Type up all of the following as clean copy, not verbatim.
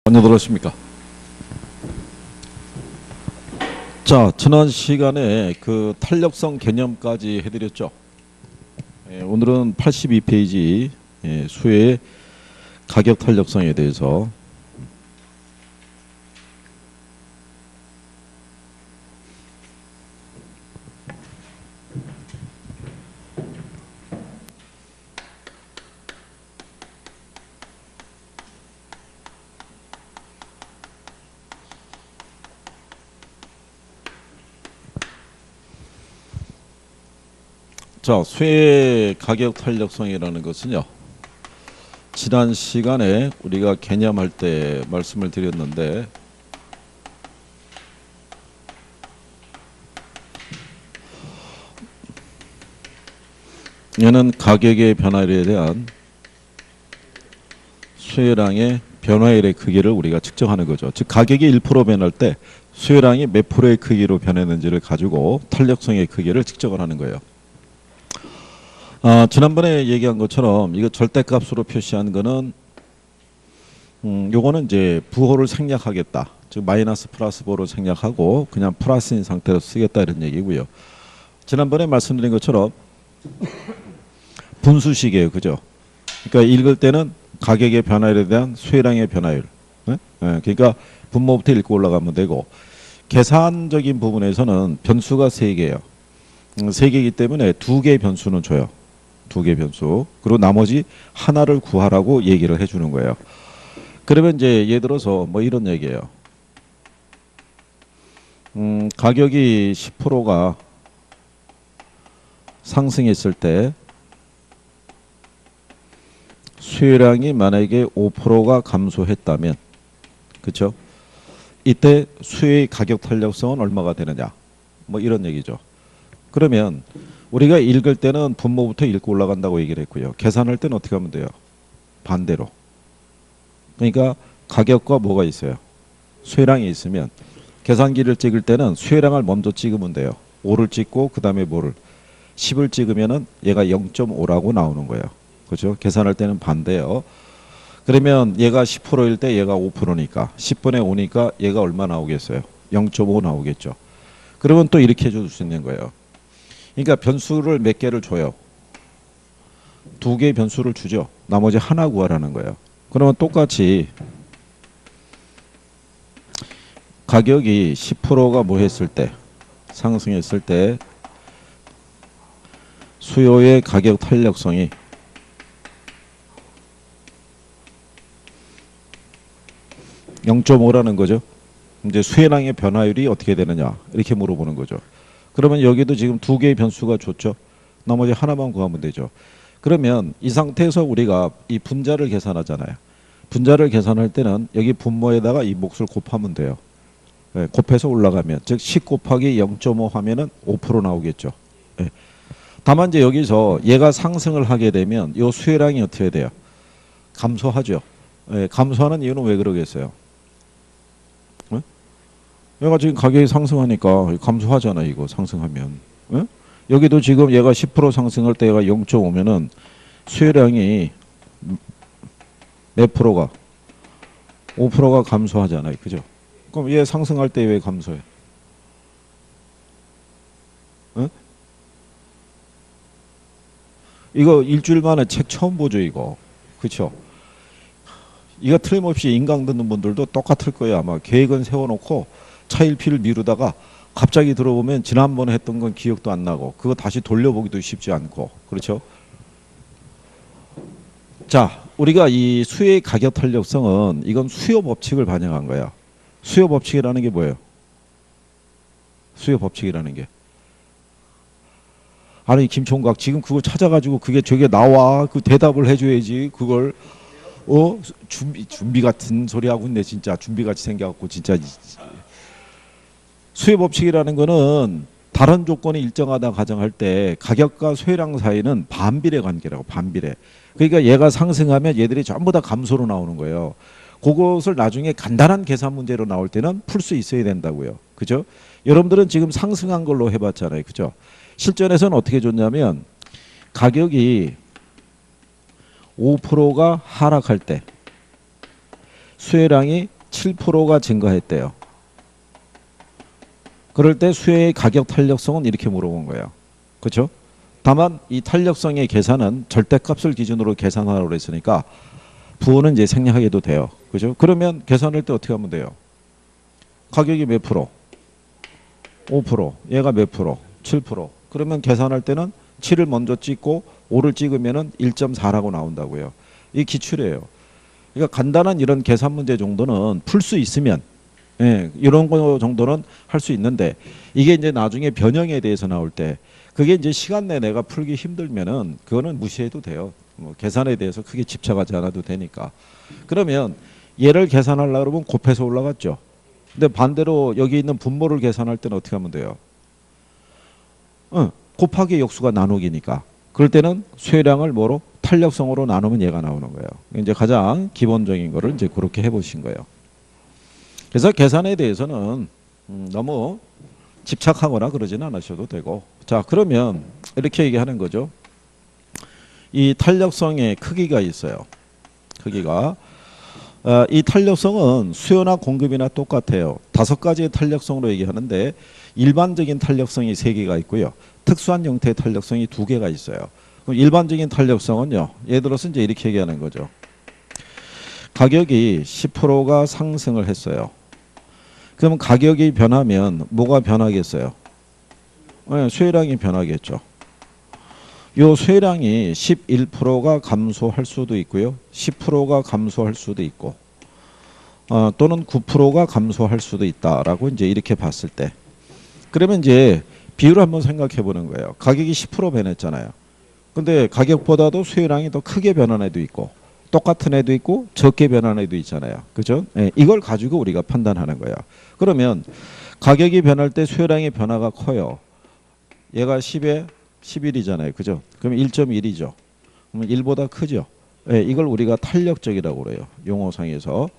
안녕들 하십니까? 자, 지난 시간에 그 탄력성 개념까지 해드렸죠. 오늘은 82페이지 수의 가격 탄력성에 대해서 자, 수의 가격 탄력성이라는 것은요, 지난 시간에 우리가 개념할 때 말씀을 드렸는데 얘는 가격의 변화율에 대한 수요량의 변화율의 크기를 우리가 측정하는 거죠. 즉 가격이 1% 변할 때 수요량이 몇 프로의 크기로 변했는지를 가지고 탄력성의 크기를 측정을 하는 거예요. 지난번에 얘기한 것처럼 이거 절대값으로 표시한 거는 요거는 이제 부호를 생략하겠다. 즉 마이너스 플러스 부호를 생략하고 그냥 플러스인 상태로 쓰겠다 이런 얘기고요. 지난번에 말씀드린 것처럼 분수식이에요. 그죠? 그러니까 읽을 때는 가격의 변화율에 대한 수요량의 변화율. 그러니까 분모부터 읽고 올라가면 되고 계산적인 부분에서는 변수가 3개예요. 3개이기 때문에 2개의 변수는 줘요. 2개 변수. 그리고 나머지 하나를 구하라고 얘기를 해주는 거예요. 그러면 이제 예를 들어서 뭐 이런 얘기예요. 가격이 10%가 상승했을 때 수요량이 만약에 5%가 감소했다면, 그렇죠? 이때 수요의 가격 탄력성은 얼마가 되느냐? 뭐 이런 얘기죠. 그러면 우리가 읽을 때는 분모부터 읽고 올라간다고 얘기를 했고요. 계산할 때는 어떻게 하면 돼요? 반대로. 그러니까 가격과 뭐가 있어요? 수요량이 있으면 계산기를 찍을 때는 수요량을 먼저 찍으면 돼요. 5를 찍고 그 다음에 뭐를? 10을 찍으면은 얘가 0.5라고 나오는 거예요. 그렇죠? 계산할 때는 반대예요. 그러면 얘가 10%일 때 얘가 5%니까 10분의 5니까 얘가 얼마 나오겠어요? 0.5 나오겠죠. 그러면 또 이렇게 해줄 수 있는 거예요. 그러니까 변수를 몇 개를 줘요. 2개의 변수를 주죠. 나머지 하나 구하라는 거예요. 그러면 똑같이 가격이 10%가 뭐 했을 때, 상승했을 때 수요의 가격 탄력성이 0.5라는 거죠. 이제 수요량의 변화율이 어떻게 되느냐 이렇게 물어보는 거죠. 그러면 여기도 지금 2개의 변수가 줬죠. 나머지 하나만 구하면 되죠. 그러면 이 상태에서 우리가 이 분자를 계산하잖아요. 분자를 계산할 때는 여기 분모에다가 이 몫을 곱하면 돼요. 곱해서 올라가면 즉 10 곱하기 0.5 하면은 5% 나오겠죠. 다만 이제 여기서 얘가 상승을 하게 되면 이 수요량이 어떻게 돼요? 감소하죠. 감소하는 이유는 왜 그러겠어요? 얘가 지금 가격이 상승하니까 감소하잖아. 이거 상승하면. 여기도 지금 얘가 10% 상승할 때 얘가 0.5면은 수요량이 몇 프로가? 5%가 감소하잖아요. 그죠? 그럼 얘 상승할 때 왜 감소해? 이거 일주일 만에 책 처음 보죠. 이거. 그렇죠? 이거 틀림없이 인강 듣는 분들도 똑같을 거예요. 아마 계획은 세워놓고 차일피일 미루다가 갑자기 들어보면 지난번에 했던 건 기억도 안 나고 그거 다시 돌려보기도 쉽지 않고. 그렇죠? 자, 우리가 이 수요의 가격 탄력성은 이건 수요 법칙을 반영한 거야. 수요 법칙이라는 게 뭐예요? 수요 법칙이라는 게. 아니 김총각 지금 그거 찾아가지고 그게 저게 나와 그 대답을 해줘야지 그걸 준비 같은 소리 하고 있네 진짜. 준비같이 생겨갖고 진짜. 수요 법칙이라는 거는 다른 조건이 일정하다 가정할 때 가격과 수요량 사이는 반비례 관계라고. 반비례. 그러니까 얘가 상승하면 얘들이 전부 다 감소로 나오는 거예요. 그것을 나중에 간단한 계산 문제로 나올 때는 풀 수 있어야 된다고요. 그죠? 여러분들은 지금 상승한 걸로 해봤잖아요. 그죠? 실전에서는 어떻게 줬냐면 가격이 5%가 하락할 때 수요량이 7%가 증가했대요. 그럴 때 수혜의 가격 탄력성은 이렇게 물어본 거예요. 그렇죠? 다만 이 탄력성의 계산은 절대값을 기준으로 계산하라고 했으니까 부호는 이제 생략하게도 돼요. 그죠? 그러면 계산할 때 어떻게 하면 돼요? 가격이 몇 프로? 5%. 얘가 몇 프로? 7%. 그러면 계산할 때는 7을 먼저 찍고 5를 찍으면은 1.4라고 나온다고요. 이 기출이에요. 그러니까 간단한 이런 계산 문제 정도는 풀 수 있으면 이런 거 정도는 할 수 있는데 이게 이제 나중에 변형에 대해서 나올 때 그게 이제 시간 내에 내가 풀기 힘들면은 그거는 무시해도 돼요. 뭐 계산에 대해서 크게 집착하지 않아도 되니까. 그러면 얘를 계산하려고 그러면 곱해서 올라갔죠. 근데 반대로 여기 있는 분모를 계산할 때는 어떻게 하면 돼요? 곱하기 역수가 나누기니까. 그럴 때는 수혜량을 뭐로? 탄력성으로 나누면 얘가 나오는 거예요. 이제 가장 기본적인 거를 이제 그렇게 해보신 거예요. 그래서 계산에 대해서는 너무 집착하거나 그러지는 않으셔도 되고. 자, 그러면 이렇게 얘기하는 거죠. 이 탄력성의 크기가 있어요. 크기가. 이 탄력성은 수요나 공급이나 똑같아요. 5가지의 탄력성으로 얘기하는데 일반적인 탄력성이 3개가 있고요. 특수한 형태의 탄력성이 2개가 있어요. 그럼 일반적인 탄력성은요. 예를 들어서 이제 이렇게 얘기하는 거죠. 가격이 10%가 상승을 했어요. 그럼 가격이 변하면 뭐가 변하겠어요? 수혜량이 변하겠죠. 요 수혜량이 11%가 감소할 수도 있고요. 10%가 감소할 수도 있고 또는 9%가 감소할 수도 있다라고 이제 이렇게 봤을 때 그러면 이제 비율을 한번 생각해 보는 거예요. 가격이 10% 변했잖아요. 근데 가격보다도 수혜량이 더 크게 변한 애도 있고 똑같은 애도 있고 적게 변한 애도 있잖아요. 그죠? 이걸 가지고 우리가 판단하는 거예요. 그러면 가격이 변할 때 수혜량의 변화가 커요. 얘가 10에 11이잖아요. 그죠? 그럼 1.1이죠. 그러면 1보다 크죠. 이걸 우리가 탄력적이라고 그래요. 용어상에서.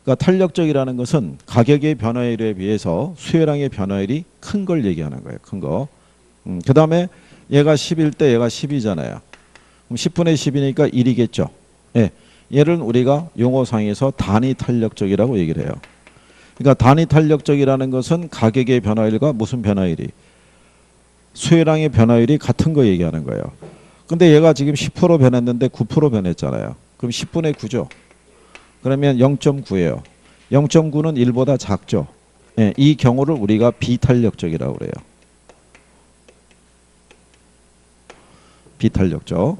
그러니까 탄력적이라는 것은 가격의 변화율에 비해서 수혜량의 변화율이 큰 걸 얘기하는 거예요. 큰 거. 그 다음에 얘가 10일 때 얘가 10이잖아요. 그럼 10분의 10이니까 1이겠죠. 얘를 우리가 용어상에서 단위 탄력적이라고 얘기를 해요. 그러니까 단위 탄력적이라는 것은 가격의 변화율과 무슨 변화율이? 수혜량의 변화율이 같은 거 얘기하는 거예요. 근데 얘가 지금 10% 변했는데 9% 변했잖아요. 그럼 10분의 9죠. 그러면 0.9예요. 0.9는 1보다 작죠. 이 경우를 우리가 비탄력적이라고 그래요. 비탄력적.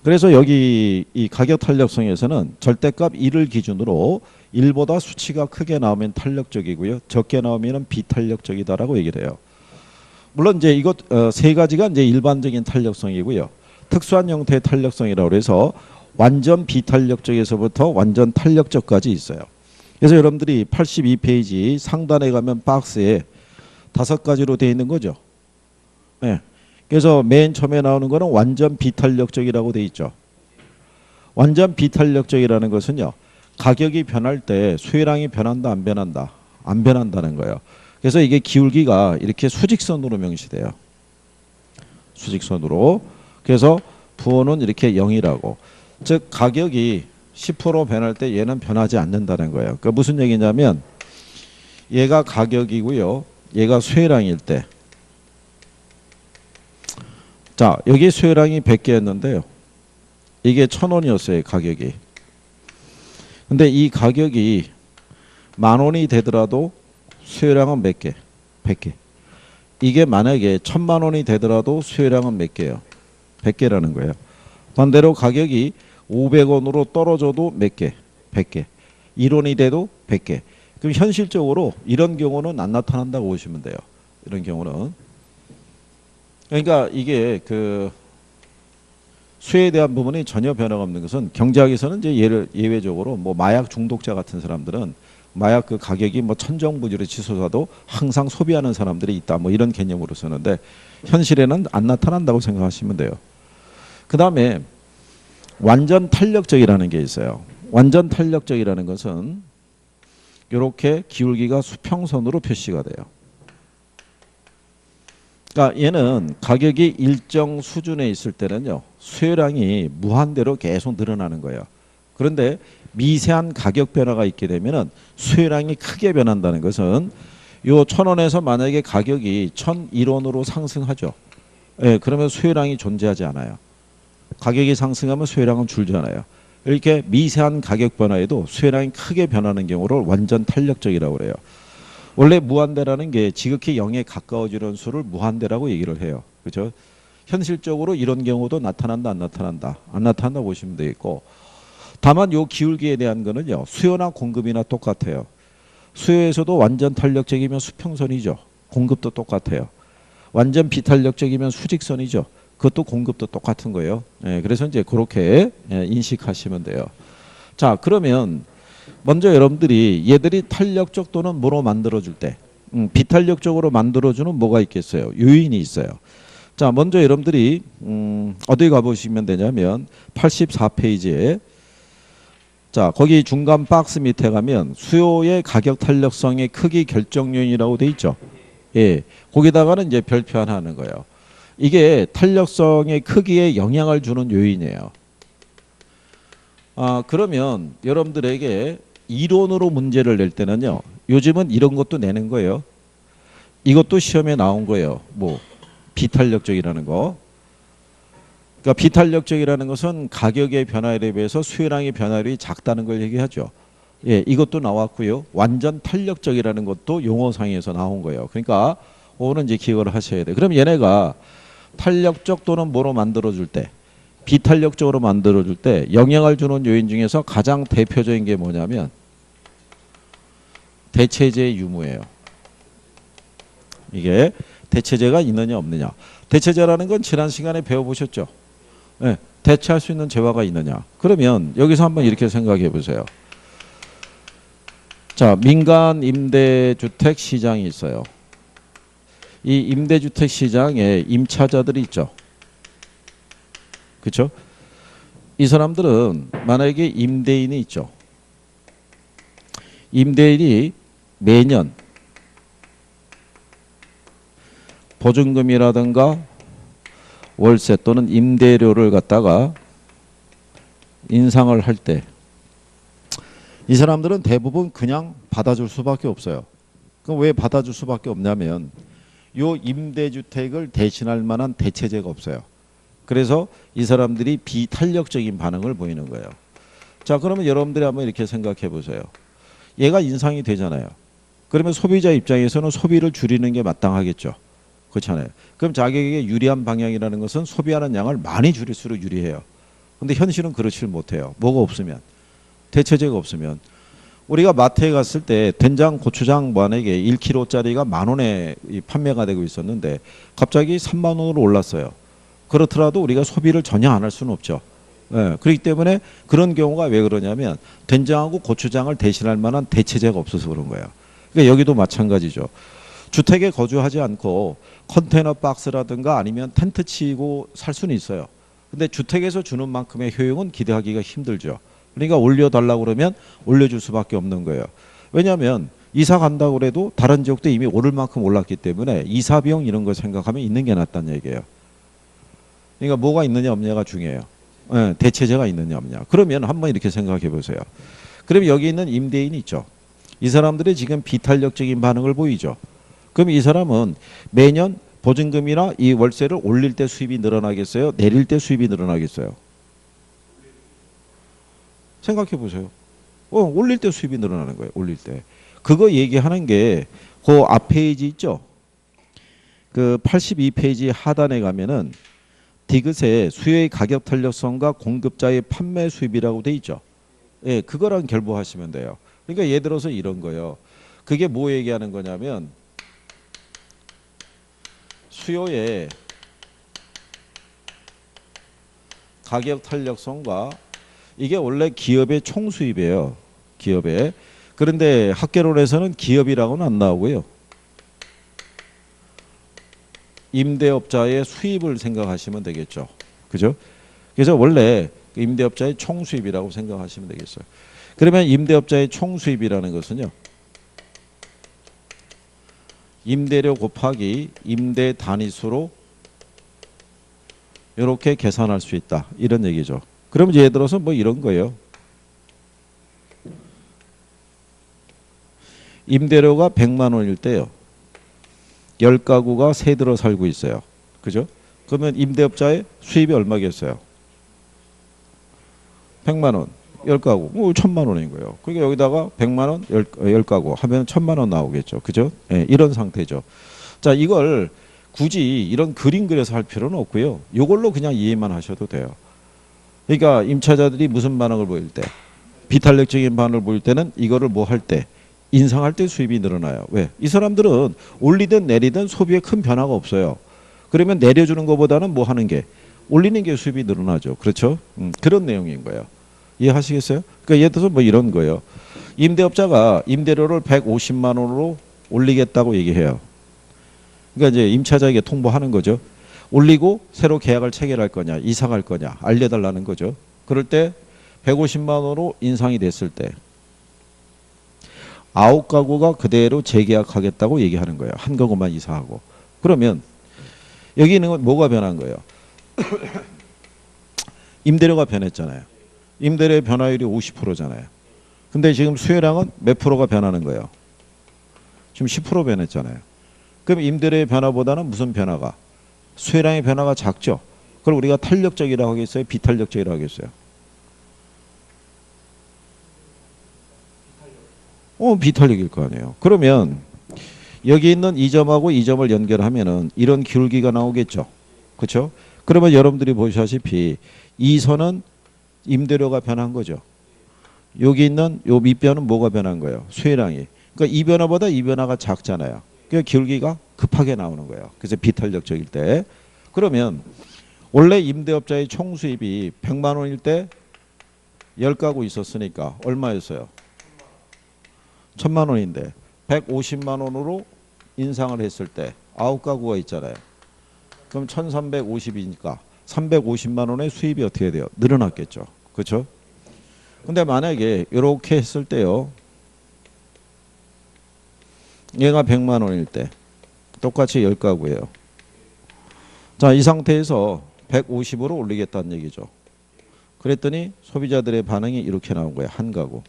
그래서 여기 이 가격 탄력성에서는 절대값 1을 기준으로 1보다 수치가 크게 나오면 탄력적이고요. 적게 나오면 비탄력적이다라고 얘기를 해요. 물론 이제 이것 세 가지가 이제 일반적인 탄력성이고요. 특수한 형태의 탄력성이라고 해서 완전 비탄력적에서부터 완전 탄력적까지 있어요. 그래서 여러분들이 82페이지 상단에 가면 박스에 5가지로 되어 있는 거죠. 그래서 맨 처음에 나오는 거는 완전 비탄력적이라고 되어 있죠. 완전 비탄력적이라는 것은요. 가격이 변할 때 수혜량이 변한다 안 변한다? 안 변한다는 거예요. 그래서 이게 기울기가 이렇게 수직선으로 명시돼요. 수직선으로. 그래서 부호는 이렇게 0이라고. 즉 가격이 10% 변할 때 얘는 변하지 않는다는 거예요. 그러니까 무슨 얘기냐면 얘가 가격이고요. 얘가 수혜량일 때. 자, 여기 수혜량이 100개였는데요. 이게 1,000원이었어요. 가격이. 근데 이 가격이 10,000원이 되더라도 수혜량은 몇 개? 100개. 이게 만약에 1,000만 원이 되더라도 수혜량은 몇 개예요? 100개라는 거예요. 반대로 가격이 500원으로 떨어져도 몇 개? 100개. 1원이 돼도 100개. 그럼 현실적으로 이런 경우는 안 나타난다고 보시면 돼요. 이런 경우는. 그러니까 이게 그 수혜에 대한 부분이 전혀 변화가 없는 것은 경제학에서는 이제 예외적으로 뭐 마약 중독자 같은 사람들은 마약 그 가격이 뭐 천정부지로 치솟아도 항상 소비하는 사람들이 있다. 뭐 이런 개념으로 쓰는데 현실에는 안 나타난다고 생각하시면 돼요. 그 다음에 완전 탄력적이라는 게 있어요. 완전 탄력적이라는 것은 이렇게 기울기가 수평선으로 표시가 돼요. 그러니까 얘는 가격이 일정 수준에 있을 때는요. 수혜량이 무한대로 계속 늘어나는 거예요. 그런데 미세한 가격 변화가 있게 되면은 수요량이 크게 변한다는 것은 요 1,000원에서 만약에 가격이 1,001원으로 상승하죠. 예, 그러면 수요량이 존재하지 않아요. 가격이 상승하면 수요량은 줄잖아요. 이렇게 미세한 가격 변화에도 수요량이 크게 변하는 경우를 완전 탄력적이라고 그래요. 원래 무한대라는 게 지극히 0에 가까워지는 수를 무한대라고 얘기를 해요. 그렇죠? 현실적으로 이런 경우도 나타난다, 안 나타난다? 안 나타난다 보시면 되겠고, 다만 요 기울기에 대한 거는요, 수요나 공급이나 똑같아요. 수요에서도 완전 탄력적이면 수평선이죠. 공급도 똑같아요. 완전 비탄력적이면 수직선이죠. 그것도 공급도 똑같은 거예요. 예, 그래서 이제 그렇게 인식하시면 돼요. 자, 그러면 먼저 여러분들이 얘들이 탄력적 또는 뭐로 만들어줄 때, 비탄력적으로 만들어주는 뭐가 있겠어요? 요인이 있어요. 자, 먼저 여러분들이 어디 가보시면 되냐면 84페이지에 자, 거기 중간 박스 밑에 가면 수요의 가격 탄력성의 크기 결정 요인이라고 돼 있죠. 예, 거기다가는 이제 별표 하나 하는 거예요. 이게 탄력성의 크기에 영향을 주는 요인이에요. 아, 그러면 여러분들에게 이론으로 문제를 낼 때는요, 요즘은 이런 것도 내는 거예요. 이것도 시험에 나온 거예요. 뭐 비탄력적이라는 거. 그러니까 비탄력적이라는 것은 가격의 변화에 비해서 수요량의 변화율이 작다는 걸 얘기하죠. 예, 이것도 나왔고요. 완전 탄력적이라는 것도 용어상에서 나온 거예요. 그러니까 오늘 이제 기억을 하셔야 돼요. 그럼 얘네가 탄력적 또는 뭐로 만들어줄 때, 비탄력적으로 만들어줄 때 영향을 주는 요인 중에서 가장 대표적인 게 뭐냐면 대체제 유무예요. 이게 대체제가 있느냐 없느냐. 대체제라는 건 지난 시간에 배워보셨죠. 네, 대체할 수 있는 재화가 있느냐. 그러면 여기서 한번 이렇게 생각해 보세요. 자, 민간 임대주택 시장이 있어요. 이 임대주택 시장에 임차자들이 있죠. 그렇죠? 이 사람들은 만약에 임대인이 있죠. 임대인이 매년 보증금이라든가 월세 또는 임대료를 갖다가 인상을 할 때 이 사람들은 대부분 그냥 받아줄 수밖에 없어요. 그럼 왜 받아줄 수밖에 없냐면 요 임대주택을 대신할 만한 대체제가 없어요. 그래서 이 사람들이 비탄력적인 반응을 보이는 거예요. 자, 그러면 여러분들이 한번 이렇게 생각해 보세요. 얘가 인상이 되잖아요. 그러면 소비자 입장에서는 소비를 줄이는 게 마땅하겠죠. 그렇잖아요. 그럼 자기에게 유리한 방향이라는 것은 소비하는 양을 많이 줄일수록 유리해요. 근데 현실은 그렇지 못해요. 뭐가 없으면. 대체제가 없으면. 우리가 마트에 갔을 때 된장, 고추장 만약에 1kg짜리가 10,000원에 판매가 되고 있었는데 갑자기 30,000원으로 올랐어요. 그렇더라도 우리가 소비를 전혀 안 할 수는 없죠. 예, 그렇기 때문에 그런 경우가 왜 그러냐면 된장하고 고추장을 대신할 만한 대체제가 없어서 그런 거예요. 그러니까 여기도 마찬가지죠. 주택에 거주하지 않고 컨테이너 박스라든가 아니면 텐트 치고 살 수는 있어요. 근데 주택에서 주는 만큼의 효용은 기대하기가 힘들죠. 그러니까 올려달라고 그러면 올려줄 수밖에 없는 거예요. 왜냐하면 이사 간다고 그래도 다른 지역도 이미 오를 만큼 올랐기 때문에 이사 비용 이런 거 생각하면 있는 게 낫다는 얘기예요. 그러니까 뭐가 있느냐 없느냐가 중요해요. 네, 대체제가 있느냐 없느냐. 그러면 한번 이렇게 생각해 보세요. 그럼 여기 있는 임대인이 있죠. 이 사람들이 지금 비탄력적인 반응을 보이죠. 그럼 이 사람은 매년 보증금이나 이 월세를 올릴 때 수입이 늘어나겠어요? 내릴 때 수입이 늘어나겠어요? 생각해 보세요. 올릴 때 수입이 늘어나는 거예요. 올릴 때. 그거 얘기하는 게 그 앞 페이지 있죠? 그 82페이지 하단에 가면은 디귿에 수요의 가격 탄력성과 공급자의 판매 수입이라고 돼 있죠. 예, 그거랑 결부하시면 돼요. 그러니까 예를 들어서 이런 거예요. 그게 뭐 얘기하는 거냐면 수요의 가격 탄력성과 이게 원래 기업의 총수입이에요. 기업의. 그런데 학개론에서는 기업이라고는 안 나오고요. 임대업자의 수입을 생각하시면 되겠죠. 그죠? 그래서 원래 임대업자의 총수입이라고 생각하시면 되겠어요. 그러면 임대업자의 총수입이라는 것은요. 임대료 곱하기 임대 단위수로 이렇게 계산할 수 있다. 이런 얘기죠. 그럼 예를 들어서 뭐 이런 거예요. 임대료가 100만 원일 때요. 10가구가 세 들어 살고 있어요. 그죠? 그러면 임대업자의 수입이 얼마겠어요? 100만 원. 10가구. 1000만 원인 거예요. 그러니까 여기다가 100만 원 10가구 하면 1000만 원 나오겠죠. 그죠? 예, 이런 상태죠. 자, 이걸 굳이 이런 그림 그려서 할 필요는 없고요. 이걸로 그냥 이해만 하셔도 돼요. 그러니까 임차자들이 무슨 반응을 보일 때, 비탄력적인 반응을 보일 때는 이거를 뭐 할 때, 인상할 때 수입이 늘어나요. 왜? 이 사람들은 올리든 내리든 소비에 큰 변화가 없어요. 그러면 내려주는 것보다는 뭐 하는 게, 올리는 게 수입이 늘어나죠. 그렇죠? 그런 내용인 거예요. 이해하시겠어요? 그러니까 예를 들어서 뭐 이런 거예요. 임대업자가 임대료를 150만 원으로 올리겠다고 얘기해요. 그러니까 이제 임차자에게 통보하는 거죠. 올리고 새로 계약을 체결할 거냐, 이상할 거냐 알려달라는 거죠. 그럴 때 150만 원으로 인상이 됐을 때 9가구가 그대로 재계약하겠다고 얘기하는 거예요. 한 가구만 이사하고. 그러면 여기 있는 건 뭐가 변한 거예요? 임대료가 변했잖아요. 임대료의 변화율이 50%잖아요. 근데 지금 수요량은 몇 프로가 변하는 거예요? 지금 10% 변했잖아요. 그럼 임대료의 변화보다는 무슨 변화가? 수요량의 변화가 작죠. 그걸 우리가 탄력적이라고 하겠어요? 비탄력적이라고 하겠어요? 비탄력일 거 아니에요. 그러면 여기 있는 이 점하고 이 점을 연결하면은 이런 기울기가 나오겠죠. 그렇죠? 그러면 여러분들이 보시다시피 이 선은 임대료가 변한 거죠. 여기 있는 요 밑변은 뭐가 변한 거예요? 수요량이. 그러니까 이 변화보다 이 변화가 작잖아요. 그러니까 기울기가 급하게 나오는 거예요. 그래서 비탄력적일 때. 그러면 원래 임대업자의 총 수입이 100만 원일 때 10가구 있었으니까 얼마였어요? 1000만 원인데 150만 원으로 인상을 했을 때 9가구가 있잖아요. 그럼 1350이니까 350만 원의 수입이 어떻게 돼요? 늘어났겠죠. 그렇죠? 근데 만약에 이렇게 했을 때요. 얘가 100만 원일 때 똑같이 10가구예요. 자, 이 상태에서 150으로 올리겠다는 얘기죠. 그랬더니 소비자들의 반응이 이렇게 나온 거예요. 한 가구.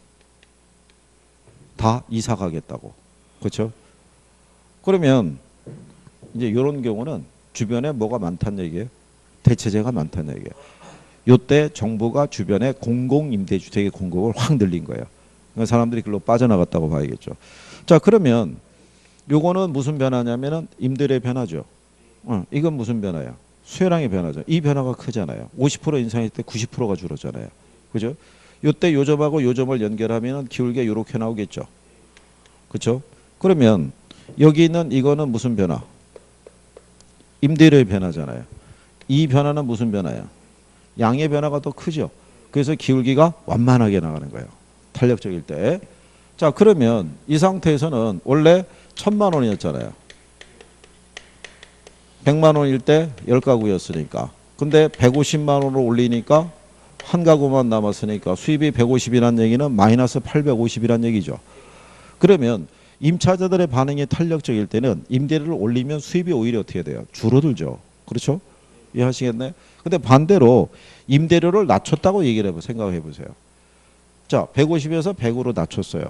다 이사 가겠다고. 그렇죠? 그러면 이제 이런 경우는 주변에 뭐가 많다는 얘기예요? 대체재가 많다는 얘기예요. 요때 정부가 주변에 공공임대주택의 공급을 확 늘린 거예요. 그러니까 사람들이 글로 빠져나갔다고 봐야겠죠. 자, 그러면 요거는 무슨 변화냐면은 임대료의 변화죠. 이건 무슨 변화야? 수요량의 변화죠. 이 변화가 크잖아요. 50% 인상했을 때 90%가 줄었잖아요. 그죠? 요때 요 점하고 요 점을 연결하면은 기울기가 이렇게 나오겠죠. 그렇죠? 그러면 여기 있는 이거는 무슨 변화? 임대료의 변화잖아요. 이 변화는 무슨 변화야? 양의 변화가 더 크죠. 그래서 기울기가 완만하게 나가는 거예요. 탄력적일 때. 자, 그러면 이 상태에서는 원래 1000만 원이었잖아요. 100만 원일 때 10가구였으니까. 근데 150만 원으로 올리니까 한 가구만 남았으니까 수입이 150이라는 얘기는 마이너스 850이라는 얘기죠. 그러면 임차자들의 반응이 탄력적일 때는 임대료를 올리면 수입이 오히려 어떻게 돼요? 줄어들죠. 그렇죠? 이해하시겠나요? 근데 반대로 임대료를 낮췄다고 얘기를 생각해 보세요. 자, 150에서 100으로 낮췄어요.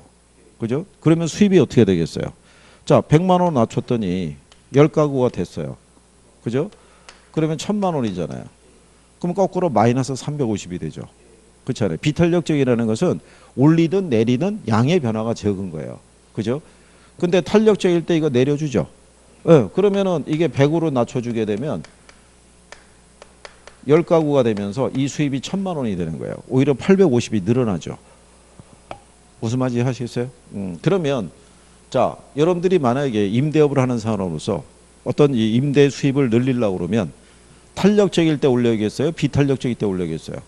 그죠? 그러면 수입이 어떻게 되겠어요? 자, 100만 원 낮췄더니 10가구가 됐어요. 그죠? 그러면 1000만 원이잖아요. 그럼 거꾸로 마이너스 350이 되죠. 그렇잖아요. 비탄력적이라는 것은 올리든 내리든 양의 변화가 적은 거예요. 그죠? 근데 탄력적일 때 이거 내려주죠. 네, 그러면은 이게 100으로 낮춰주게 되면 10가구가 되면서 이 수입이 1000만 원이 되는 거예요. 오히려 850이 늘어나죠. 무슨 말인지 하시겠어요? 그러면 자, 여러분들이 만약에 임대업을 하는 사람으로서 어떤 이 임대 수입을 늘리려고 그러면 탄력적일 때 올려야겠어요? 비탄력적일 때 올려야겠어요?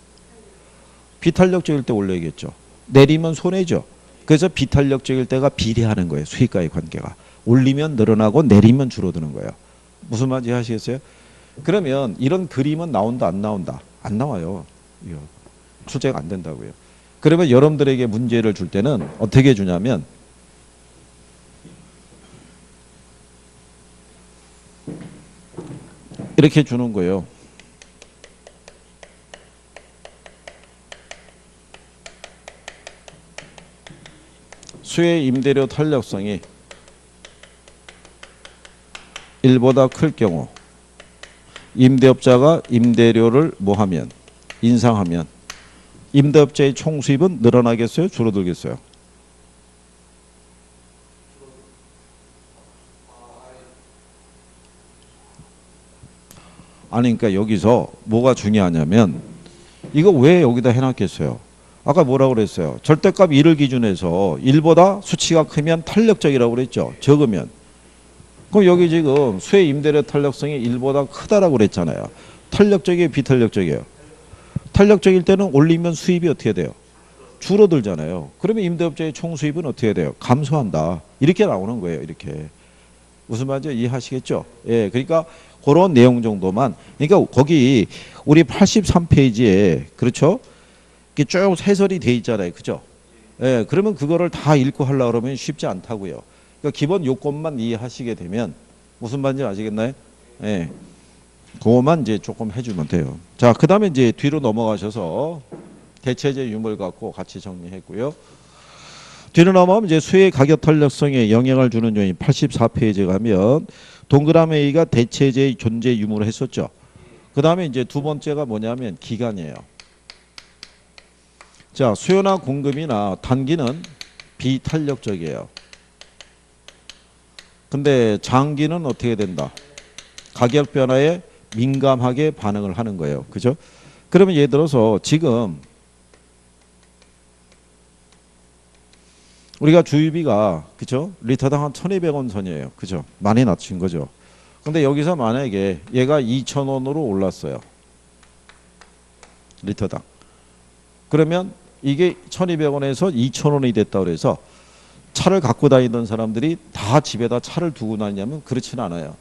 비탄력적일 때 올려야겠죠. 내리면 손해죠. 그래서 비탄력적일 때가 비례하는 거예요. 수익과의 관계가. 올리면 늘어나고 내리면 줄어드는 거예요. 무슨 말인지 아시겠어요? 그러면 이런 그림은 나온다 안 나온다? 안 나와요. 이거 출제가 안 된다고요. 그러면 여러분들에게 문제를 줄 때는 어떻게 주냐면 이렇게 주는 거예요. 수혜 임대료 탄력성이 1보다 클 경우 임대업자가 임대료를 뭐하면 인상하면 임대업자의 총 수입은 늘어나겠어요? 줄어들겠어요? 아니 그러니까 여기서 뭐가 중요하냐면 이거 왜 여기다 해놨겠어요? 아까 뭐라고 그랬어요? 절대값 1을 기준해서 1보다 수치가 크면 탄력적이라고 그랬죠. 적으면. 그럼 여기 지금 수혜 임대료 탄력성이 1보다 크다라고 그랬잖아요. 탄력적이에요? 비탄력적이에요? 탄력적일 때는 올리면 수입이 어떻게 돼요? 줄어들잖아요. 그러면 임대업자의 총 수입은 어떻게 돼요? 감소한다. 이렇게 나오는 거예요. 이렇게. 무슨 말인지 이해하시겠죠? 예, 그러니까 그런 내용 정도만. 그러니까 거기 우리 83페이지에 그렇죠? 이게 쭉 해설이 돼 있잖아요. 그죠? 예, 그러면 그거를 다 읽고 하려고 그러면 쉽지 않다고요. 그러니까 기본 요건만 이해하시게 되면 무슨 말인지 아시겠나요? 예. 그거만 이제 조금 해주면 돼요. 자, 그 다음에 이제 뒤로 넘어가셔서 대체재 유물 갖고 같이 정리했고요. 뒤로 넘어가면 이제 수혜 가격 탄력성에 영향을 주는 요인 84페이지에 가면 동그라미 A가 대체재의 존재 유무를 했었죠. 그 다음에 이제 두 번째가 뭐냐면 기간이에요. 자, 수요나 공급이나 단기는 비탄력적이에요. 근데 장기는 어떻게 된다? 가격 변화에 민감하게 반응을 하는 거예요. 그죠? 그러면 예를 들어서 지금 우리가 주유비가 그죠? 리터당 한 1,200원 선이에요. 그죠? 많이 낮춘 거죠. 근데 여기서 만약에 얘가 2,000원으로 올랐어요. 리터당. 그러면 이게 1,200원에서 2,000원이 됐다 그래서 차를 갖고 다니던 사람들이 다 집에다 차를 두고 다니냐면 그렇지는 않아요.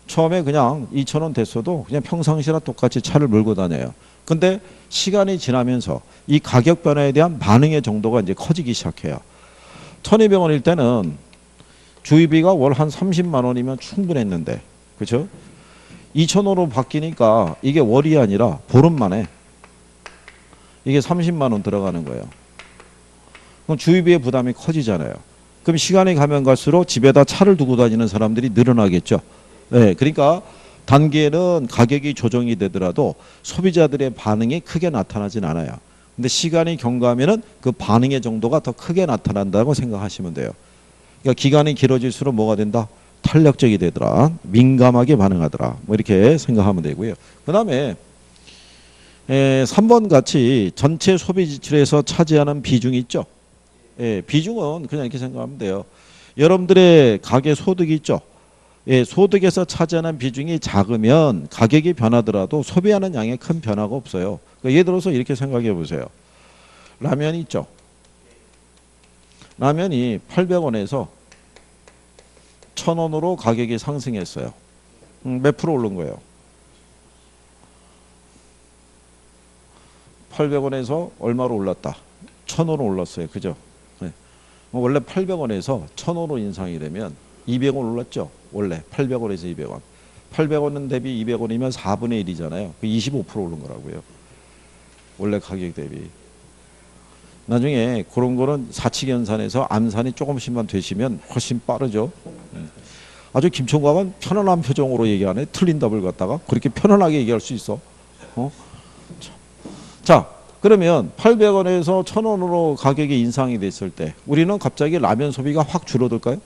처음에 그냥 2,000원 됐어도 그냥 평상시랑 똑같이 차를 몰고 다녀요. 근데 시간이 지나면서 이 가격 변화에 대한 반응의 정도가 이제 커지기 시작해요. 1,200원일 때는 주유비가 월 한 30만 원이면 충분했는데, 그렇죠? 2,000원으로 바뀌니까 이게 월이 아니라 보름 만에 이게 30만 원 들어가는 거예요. 그럼 주유비의 부담이 커지잖아요. 그럼 시간이 가면 갈수록 집에다 차를 두고 다니는 사람들이 늘어나겠죠. 네, 그러니까 단기에는 가격이 조정이 되더라도 소비자들의 반응이 크게 나타나진 않아요. 근데 시간이 경과하면은 그 반응의 정도가 더 크게 나타난다고 생각하시면 돼요. 그러니까 기간이 길어질수록 뭐가 된다? 탄력적이 되더라. 민감하게 반응하더라. 뭐 이렇게 생각하면 되고요. 그 다음에 3번 같이 전체 소비 지출에서 차지하는 비중이 있죠. 비중은 그냥 이렇게 생각하면 돼요. 여러분들의 가계 소득이 있죠. 소득에서 차지하는 비중이 작으면 가격이 변하더라도 소비하는 양에 큰 변화가 없어요. 그러니까 예를 들어서 이렇게 생각해 보세요. 라면이 있죠. 라면이 800원에서 1,000원으로 가격이 상승했어요. 몇 프로 오른 거예요? 800원에서 얼마로 올랐다? 1,000원으로 올랐어요. 그죠? 네. 원래 800원에서 1,000원으로 인상이 되면 200원 올랐죠. 원래 800원에서 200원. 800원 대비 200원이면 4분의 1이잖아요. 그 25% 오른 거라고요. 원래 가격 대비. 나중에 그런 거는 사칙연산에서 암산이 조금씩만 되시면 훨씬 빠르죠. 아주 김총각은 편안한 표정으로 얘기하네. 틀린 답을 갖다가 그렇게 편안하게 얘기할 수 있어. 자, 그러면 800원에서 1,000원으로 가격이 인상이 됐을 때 우리는 갑자기 라면 소비가 확 줄어들까요?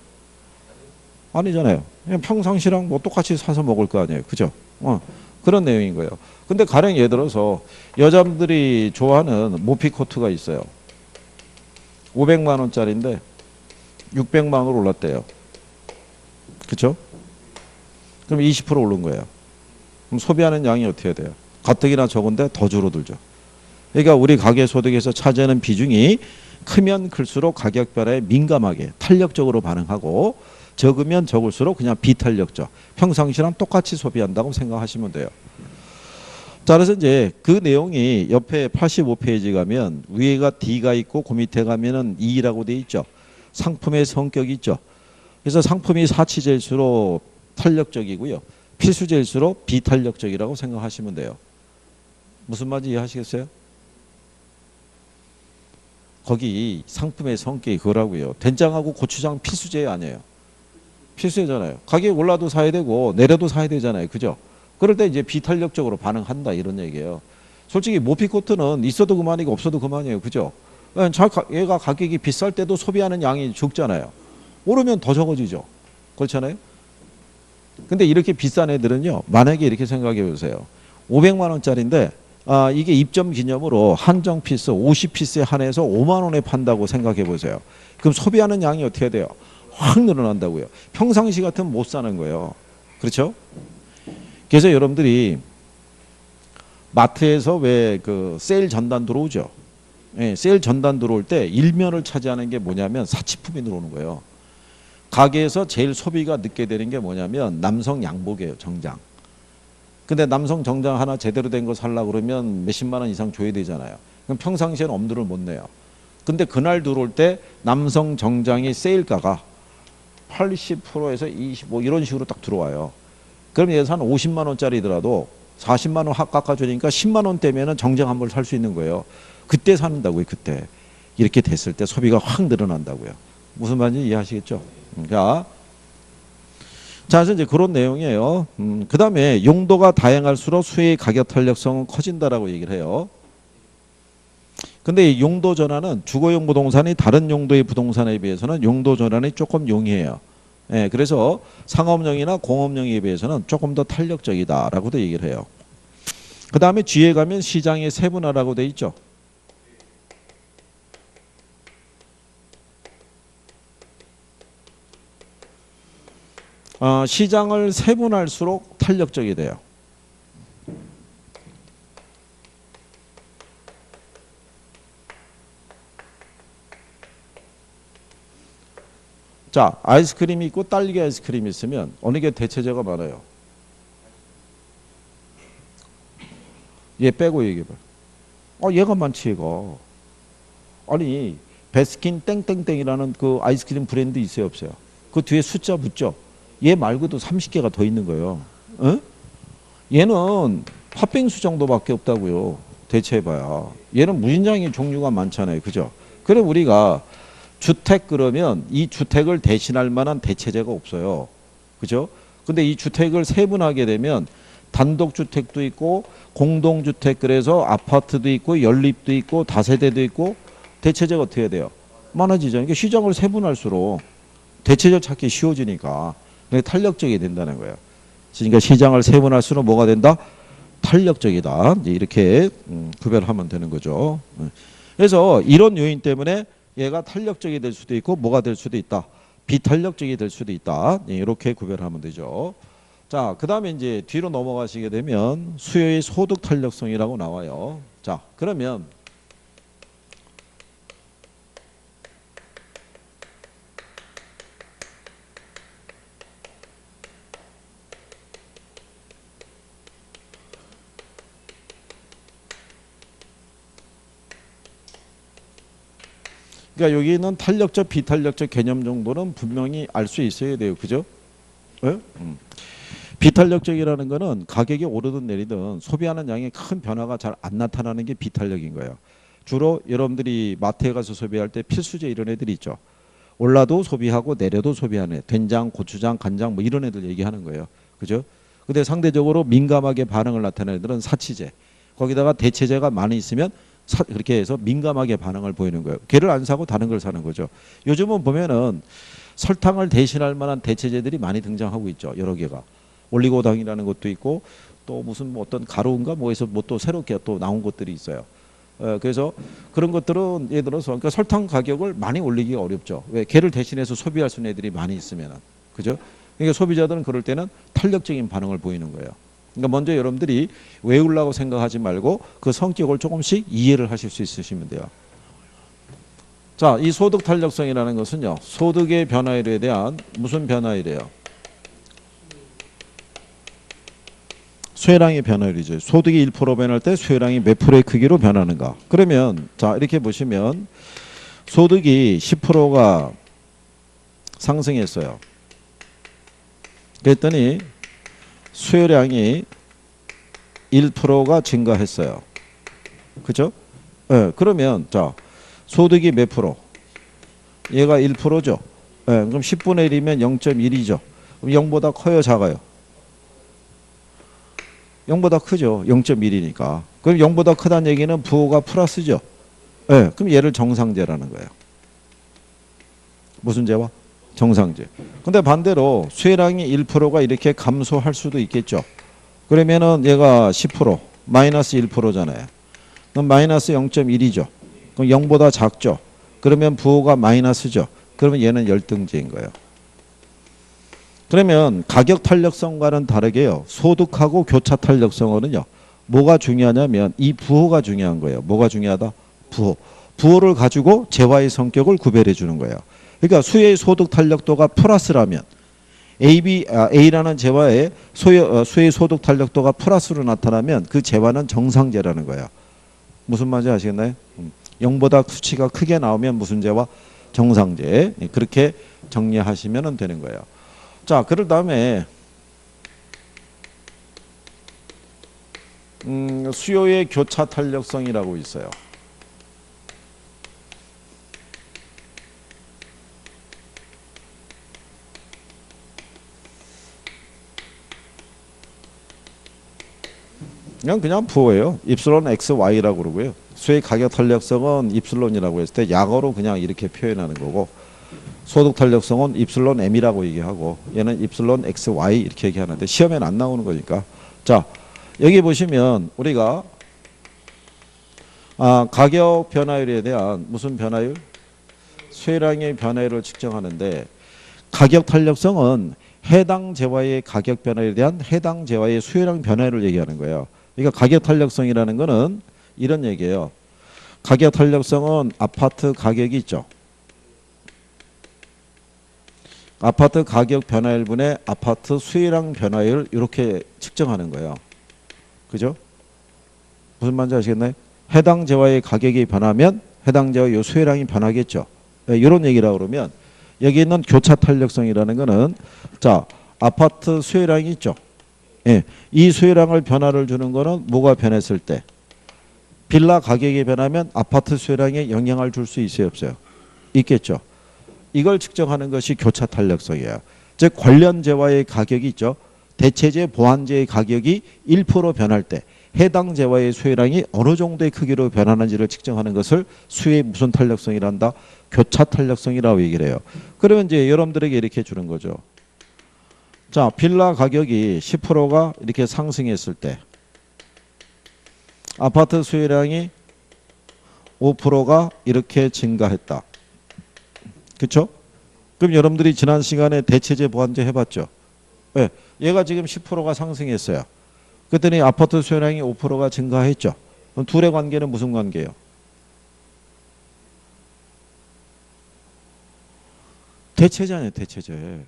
아니잖아요. 그냥 평상시랑 뭐 똑같이 사서 먹을 거 아니에요. 그죠? 그런 내용인 거예요. 근데 가령 예를 들어서 여자분들이 좋아하는 모피코트가 있어요. 500만 원짜리인데 600만 원으로 올랐대요. 그렇죠? 그럼 20% 오른 거예요. 그럼 소비하는 양이 어떻게 돼요? 가뜩이나 적은데 더 줄어들죠. 그러니까 우리 가계 소득에서 차지하는 비중이 크면 클수록 가격 변화에 민감하게 탄력적으로 반응하고 적으면 적을수록 그냥 비탄력적. 평상시랑 똑같이 소비한다고 생각하시면 돼요. 자, 그래서 이제 그 내용이 옆에 85페이지 가면 위에가 D가 있고 그 밑에 가면은 E라고 돼 있죠. 상품의 성격이 있죠. 그래서 상품이 사치제일수록 탄력적이고요. 필수제일수록 비탄력적이라고 생각하시면 돼요. 무슨 말인지 이해하시겠어요? 거기 상품의 성격이 그거라고요. 된장하고 고추장 필수제 아니에요. 필수제잖아요. 가격이 올라도 사야 되고 내려도 사야 되잖아요. 그죠? 그럴 때 이제 비탄력적으로 반응한다 이런 얘기예요. 솔직히 모피코트는 있어도 그만이고 없어도 그만이에요. 그죠? 얘가 가격이 비쌀 때도 소비하는 양이 적잖아요. 오르면 더 적어지죠. 그렇잖아요. 근데 이렇게 비싼 애들은요. 만약에 이렇게 생각해 보세요. 500만 원짜리인데 이게 입점 기념으로 한정 피스 50피스에 한해서 5만 원에 판다고 생각해 보세요. 그럼 소비하는 양이 어떻게 돼요? 확 늘어난다고요. 평상시 같으면 못 사는 거예요. 그렇죠? 그래서 여러분들이 마트에서 왜 그 세일 전단 들어오죠? 예, 세일 전단 들어올 때 일면을 차지하는 게 뭐냐면 사치품이 들어오는 거예요. 가게에서 제일 소비가 늦게 되는 게 뭐냐면 남성 양복이에요. 정장. 근데 남성 정장 하나 제대로 된 거 살려고 그러면 몇십만 원 이상 줘야 되잖아요. 그럼 평상시에는 엄두를 못 내요. 근데 그날 들어올 때 남성 정장이 세일가가 80%에서 25 이런 식으로 딱 들어와요. 그럼 예산 50만 원짜리더라도 40만 원 깎아주니까 10만 원대면은 정장 한 벌 살 수 있는 거예요. 그때 사는다고요. 그때. 이렇게 됐을 때 소비가 확 늘어난다고요. 무슨 말인지 이해하시겠죠? 자, 그래서 이제 그런 내용이에요. 그 다음에 용도가 다양할수록 수혜의 가격 탄력성은 커진다라고 얘기를 해요. 근데 이 용도 전환은 주거용 부동산이 다른 용도의 부동산에 비해서는 용도 전환이 조금 용이해요. 예, 그래서 상업용이나 공업용에 비해서는 조금 더 탄력적이다라고도 얘기를 해요. 그 다음에 뒤에 가면 시장의 세분화라고 돼 있죠. 시장을 세분할수록 탄력적이 돼요. 자, 아이스크림이 있고 딸기 아이스크림이 있으면 어느 게 대체제가 많아요? 얘 빼고 얘기해봐. 얘가 많지 얘가. 아니 베스킨 땡땡땡이라는 그 아이스크림 브랜드 있어요 없어요? 그 뒤에 숫자 붙죠? 얘 말고도 30개가 더 있는 거예요. 어? 얘는 팥빙수 정도밖에 없다고요. 대체해봐야. 얘는 무진장의 종류가 많잖아요. 그죠? 그래 우리가 주택 그러면 이 주택을 대신할 만한 대체제가 없어요. 그죠? 근데 이 주택을 세분하게 되면 단독주택도 있고 공동주택 그래서 아파트도 있고 연립도 있고 다세대도 있고 대체제가 어떻게 해야 돼요? 많아지죠. 그러니까 시장을 세분할수록 대체적 찾기 쉬워지니까 탄력적이 된다는 거예요. 그러니까 시장을 세분할수록 뭐가 된다? 탄력적이다. 이렇게 구별하면 되는 거죠. 그래서 이런 요인 때문에 얘가 탄력적이 될 수도 있고 뭐가 될 수도 있다. 비탄력적이 될 수도 있다. 이렇게 구별하면 되죠. 자, 그 다음에 이제 뒤로 넘어가시게 되면 수요의 소득 탄력성이라고 나와요. 자, 그러면 그러니까 여기는 탄력적, 비탄력적 개념 정도는 분명히 알 수 있어야 돼요. 그죠? 네? 비탄력적이라는 거는 가격이 오르든 내리든 소비하는 양에 큰 변화가 잘 안 나타나는 게 비탄력인 거예요. 주로 여러분들이 마트에 가서 소비할 때 필수제 이런 애들이 있죠. 올라도 소비하고 내려도 소비하는 애. 된장, 고추장, 간장 뭐 이런 애들 얘기하는 거예요. 그죠? 근데 상대적으로 민감하게 반응을 나타내는 애들은 사치제. 거기다가 대체제가 많이 있으면 그렇게 해서 민감하게 반응을 보이는 거예요. 걔를 안 사고 다른 걸 사는 거죠. 요즘은 보면은 설탕을 대신할 만한 대체제들이 많이 등장하고 있죠. 여러 개가. 올리고당이라는 것도 있고 또 무슨 뭐 어떤 가루인가 뭐에서 뭐 또 새롭게 또 나온 것들이 있어요. 그래서 그런 것들은 예를 들어서 그러니까 설탕 가격을 많이 올리기가 어렵죠. 왜? 걔를 대신해서 소비할 수 있는 애들이 많이 있으면은. 그죠? 그러니까 소비자들은 그럴 때는 탄력적인 반응을 보이는 거예요. 그러니까 먼저 여러분들이 외우려고 생각하지 말고 그 성격을 조금씩 이해를 하실 수 있으시면 돼요. 자, 이 소득 탄력성이라는 것은요. 소득의 변화율에 대한 무슨 변화율이에요? 수혜량의 변화율이죠. 소득이 1% 변할 때 수혜량이 몇 프로의 크기로 변하는가? 그러면 자, 이렇게 보시면 소득이 10%가 상승했어요. 그랬더니 수혜량이 1%가 증가했어요. 그죠? 네, 그러면 자, 소득이 몇 프로? 얘가 1%죠. 예, 그럼 10분의 1이면 0.1이죠. 그럼 0보다 커요, 작아요? 0보다 크죠. 0.1이니까. 그럼 0보다 크다는 얘기는 부호가 플러스죠. 예, 그럼 얘를 정상제라는 거예요. 무슨 제와? 정상제. 근데 반대로 수혜량이 1%가 이렇게 감소할 수도 있겠죠. 그러면은 얘가 10%, 마이너스 1%잖아요. 그럼 마이너스 0.1이죠. 그럼 0보다 작죠. 그러면 부호가 마이너스죠. 그러면 얘는 열등제인 거예요. 그러면 가격 탄력성과는 다르게요. 소득하고 교차 탄력성어는요. 뭐가 중요하냐면 이 부호가 중요한 거예요. 뭐가 중요하다? 부호. 부호를 가지고 재화의 성격을 구별해 주는 거예요. 그러니까 수혜의 소득 탄력도가 플러스라면 A라는 재화의 수혜의 소득 탄력도가 플러스로 나타나면 그 재화는 정상재라는 거예요. 무슨 말인지 아시겠나요? 0보다 수치가 크게 나오면 무슨 재화? 정상재. 그렇게 정리하시면 되는 거예요. 자, 그럴 다음에 수요의 교차 탄력성이라고 있어요. 그냥 부호예요. 입슬론 XY라고 그러고요. 수의 가격 탄력성은 입슬론이라고 했을 때 약어로 그냥 이렇게 표현하는 거고, 소득 탄력성은 입슬론 M이라고 얘기하고, 얘는 입슬론 XY 이렇게 얘기하는데 시험에는 안 나오는 거니까. 자, 여기 보시면 우리가 가격 변화율에 대한 무슨 변화율? 수혜량의 변화율을 측정하는데, 가격 탄력성은 해당 재화의 가격 변화에 대한 해당 재화의 수혜량 변화율을 얘기하는 거예요. 그러니까 가격 탄력성이라는 거는 이런 얘기예요. 가격 탄력성은 아파트 가격이 있죠. 아파트 가격 변화율분의 아파트 수혜량 변화율 이렇게 측정하는 거예요. 그죠? 무슨 말인지 아시겠나요? 해당 재화의 가격이 변하면 해당 재화의 수혜량이 변하겠죠. 이런 얘기라고 그러면 여기 있는 교차 탄력성이라는 거는 자, 아파트 수혜량이 있죠. 예, 이 수혜량을 변화를 주는 거는 뭐가 변했을 때? 빌라 가격이 변하면 아파트 수혜량에 영향을 줄 수 있어요, 없어요? 있겠죠. 이걸 측정하는 것이 교차 탄력성이에요. 즉 관련 재화의 가격이 있죠. 대체재, 보완재의 가격이 1% 변할 때 해당 재화의 수혜량이 어느 정도의 크기로 변하는지를 측정하는 것을 수의 무슨 탄력성이란다? 교차 탄력성이라고 얘기를 해요. 그러면 이제 여러분들에게 이렇게 주는 거죠. 자, 빌라 가격이 10%가 이렇게 상승했을 때 아파트 수혜량이 5%가 이렇게 증가했다. 그렇죠? 그럼 여러분들이 지난 시간에 대체재 보완재 해봤죠? 네, 얘가 지금 10%가 상승했어요. 그랬더니 아파트 수혜량이 5%가 증가했죠. 그럼 둘의 관계는 무슨 관계예요? 대체재잖아요, 대체재.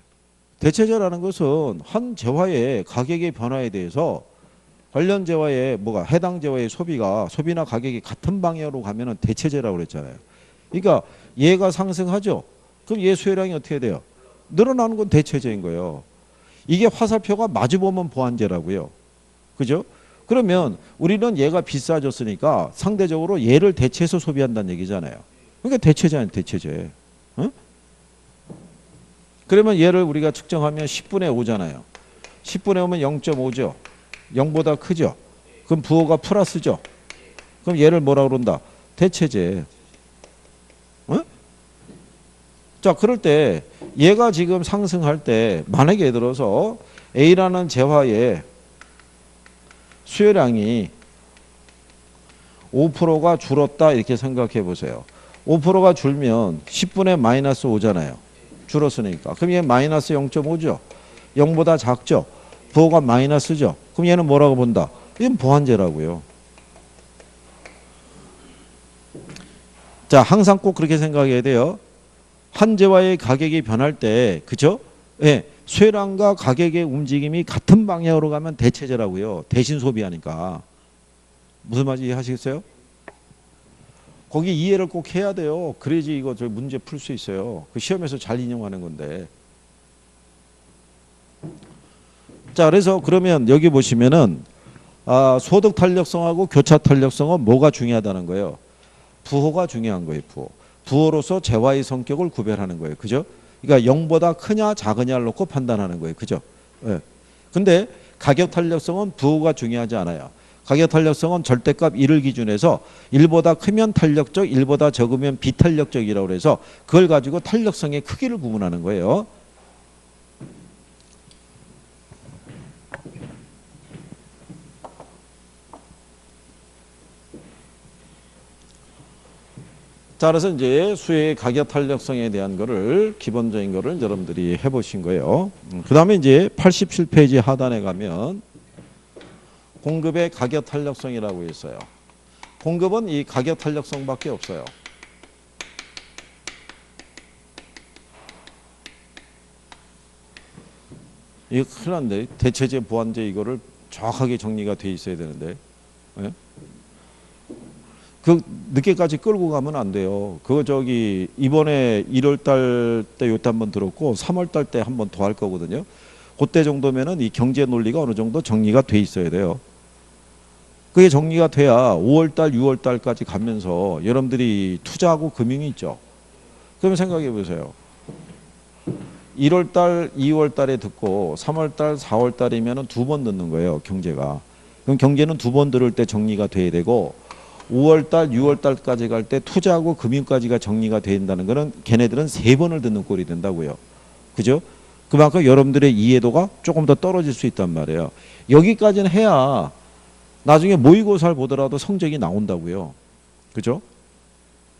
대체재라는 것은 한 재화의 가격의 변화에 대해서 관련 재화의 뭐가 해당 재화의 소비나 가격이 같은 방향으로 가면은 대체재라고 그랬잖아요. 그러니까 얘가 상승하죠. 그럼 얘 수혜량이 어떻게 돼요? 늘어나는 건 대체재인 거예요. 이게 화살표가 마주보면 보완재라고요. 그죠? 그러면 우리는 얘가 비싸졌으니까 상대적으로 얘를 대체해서 소비한다는 얘기잖아요. 그러니까 대체재는 대체재. 응? 그러면 얘를 우리가 측정하면 10분의 5잖아요. 10분의 5면 0.5죠. 0보다 크죠. 그럼 부호가 플러스죠. 그럼 얘를 뭐라고 그런다? 대체재. 응? 자, 그럴 때 얘가 지금 상승할 때 만약에 예를 들어서 A라는 재화의 수혜량이 5%가 줄었다 이렇게 생각해 보세요. 5%가 줄면 10분의 마이너스 5잖아요. 줄었으니까. 그럼 얘 마이너스 0.5죠. 0보다 작죠. 부호가 마이너스죠. 그럼 얘는 뭐라고 본다? 얘는 보완재라고요. 자, 항상 꼭 그렇게 생각해야 돼요. 한 재화의 가격이 변할 때, 그죠? 예, 수혜량과 가격의 움직임이 같은 방향으로 가면 대체재라고요. 대신 소비하니까. 무슨 말인지 이해하시겠어요? 거기 이해를 꼭 해야 돼요. 그래야지 이거 저 문제 풀 수 있어요. 그 시험에서 잘 인용하는 건데. 자, 그래서 그러면 여기 보시면은 소득 탄력성하고 교차 탄력성은 뭐가 중요하다는 거예요? 부호가 중요한 거예요. 부호. 부호로서 재화의 성격을 구별하는 거예요. 그죠? 그러니까 0보다 크냐 작으냐를 놓고 판단하는 거예요. 그죠? 예. 근데 가격 탄력성은 부호가 중요하지 않아요. 가격 탄력성은 절대값 1을 기준해서 1보다 크면 탄력적, 1보다 적으면 비탄력적이라고 해서 그걸 가지고 탄력성의 크기를 구분하는 거예요. 자, 그래서 이제 수의 가격 탄력성에 대한 거를 기본적인 거를 여러분들이 해보신 거예요. 그 다음에 이제 87페이지 하단에 가면 공급의 가격 탄력성이라고 있어요. 공급은 이 가격 탄력성밖에 없어요. 이거 큰일 났네. 대체제, 보완제 이거를 정확하게 정리가 돼 있어야 되는데. 예? 그 늦게까지 끌고 가면 안 돼요. 그거 저기 이번에 1월 달 때 요때 한번 들었고 3월 달 때 한번 더 할 거거든요. 그때 정도면은 이 경제 논리가 어느 정도 정리가 돼 있어야 돼요. 그게 정리가 돼야 5월 달, 6월 달까지 가면서 여러분들이 투자하고 금융이 있죠. 그러면 생각해 보세요. 1월 달, 2월 달에 듣고 3월 달, 4월 달이면은 두 번 듣는 거예요, 경제가. 그럼 경제는 두 번 들을 때 정리가 돼야 되고 5월 달, 6월 달까지 갈 때 투자하고 금융까지가 정리가 된다는 거는 걔네들은 세 번을 듣는 꼴이 된다고요. 그죠? 그만큼 여러분들의 이해도가 조금 더 떨어질 수 있단 말이에요. 여기까지는 해야 나중에 모의고사를 보더라도 성적이 나온다고요. 그죠?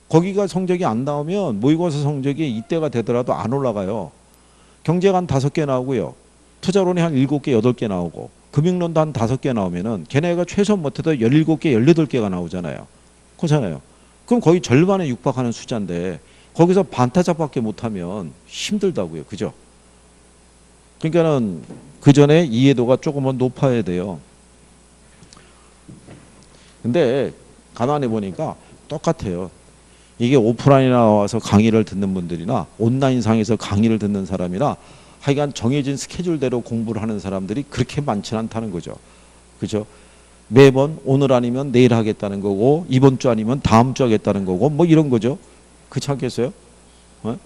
거기가 성적이 안 나오면 모의고사 성적이 이때가 되더라도 안 올라가요. 경제가 한 5개 나오고요. 투자론이 한 7개, 8개 나오고 금융론도 한 5개 나오면은 걔네가 최소 못해도 17개, 18개가 나오잖아요. 그렇잖아요. 그럼 거의 절반에 육박하는 숫자인데 거기서 반타작밖에 못하면 힘들다고요. 그죠? 그러니까는 그 전에 이해도가 조금은 높아야 돼요. 근데 가만히 보니까 똑같아요. 이게 오프라인에 나와서 강의를 듣는 분들이나 온라인상에서 강의를 듣는 사람이나 하여간 정해진 스케줄대로 공부를 하는 사람들이 그렇게 많지는 않다는 거죠. 그죠? 매번 오늘 아니면 내일 하겠다는 거고 이번 주 아니면 다음 주 하겠다는 거고 뭐 이런 거죠. 그렇지 않겠어요? 어?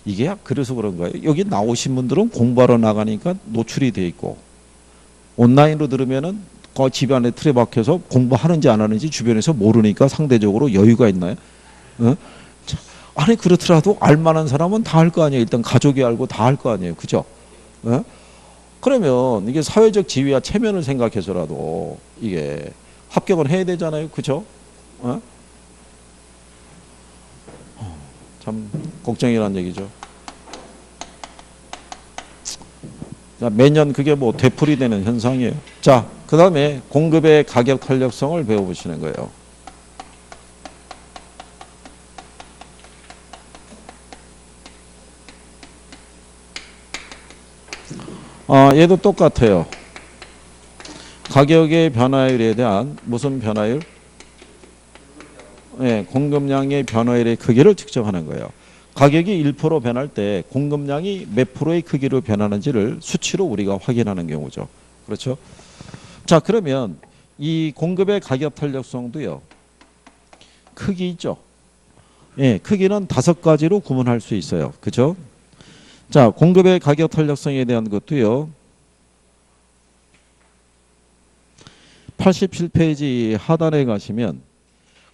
이게 그래서 그런 거예요. 여기 나오신 분들은 공부하러 나가니까 노출이 돼 있고 온라인으로 들으면은 그 집안에 틀에 박혀서 공부하는지 안 하는지 주변에서 모르니까 상대적으로 여유가 있나요? 어? 아니 그렇더라도 알만한 사람은 다 할 거 아니에요. 일단 가족이 알고 다 할 거 아니에요. 그죠? 어? 그러면 이게 사회적 지위와 체면을 생각해서라도 이게 합격을 해야 되잖아요. 그죠? 어? 참 걱정이란 얘기죠. 자, 매년 그게 뭐 되풀이되는 현상이에요. 자, 그 다음에 공급의 가격 탄력성을 배워보시는 거예요. 얘도 똑같아요. 가격의 변화율에 대한 무슨 변화율? 네, 공급량의 변화율의 크기를 측정하는 거예요. 가격이 1% 변할 때 공급량이 몇 프로의 크기로 변하는지를 수치로 우리가 확인하는 경우죠. 그렇죠? 자, 그러면 이 공급의 가격 탄력성도요. 크기 있죠? 예, 크기는 5가지로 구분할 수 있어요. 그죠? 자, 공급의 가격 탄력성에 대한 것도요. 87페이지 하단에 가시면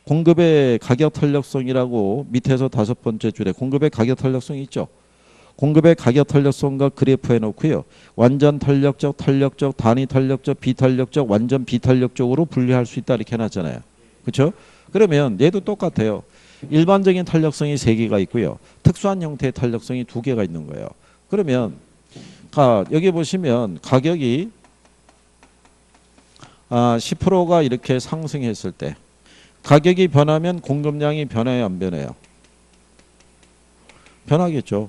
공급의 가격 탄력성이라고 밑에서 5번째 줄에 공급의 가격 탄력성이 있죠. 공급의 가격 탄력성과 그래프 해놓고요. 완전 탄력적, 탄력적, 단위 탄력적, 비탄력적, 완전 비탄력적으로 분리할 수 있다 이렇게 해놨잖아요. 그렇죠? 그러면 얘도 똑같아요. 일반적인 탄력성이 3개가 있고요. 특수한 형태의 탄력성이 2개가 있는 거예요. 그러면 여기 보시면 가격이 10%가 이렇게 상승했을 때 가격이 변하면 공급량이 변해요, 안 변해요? 변하겠죠.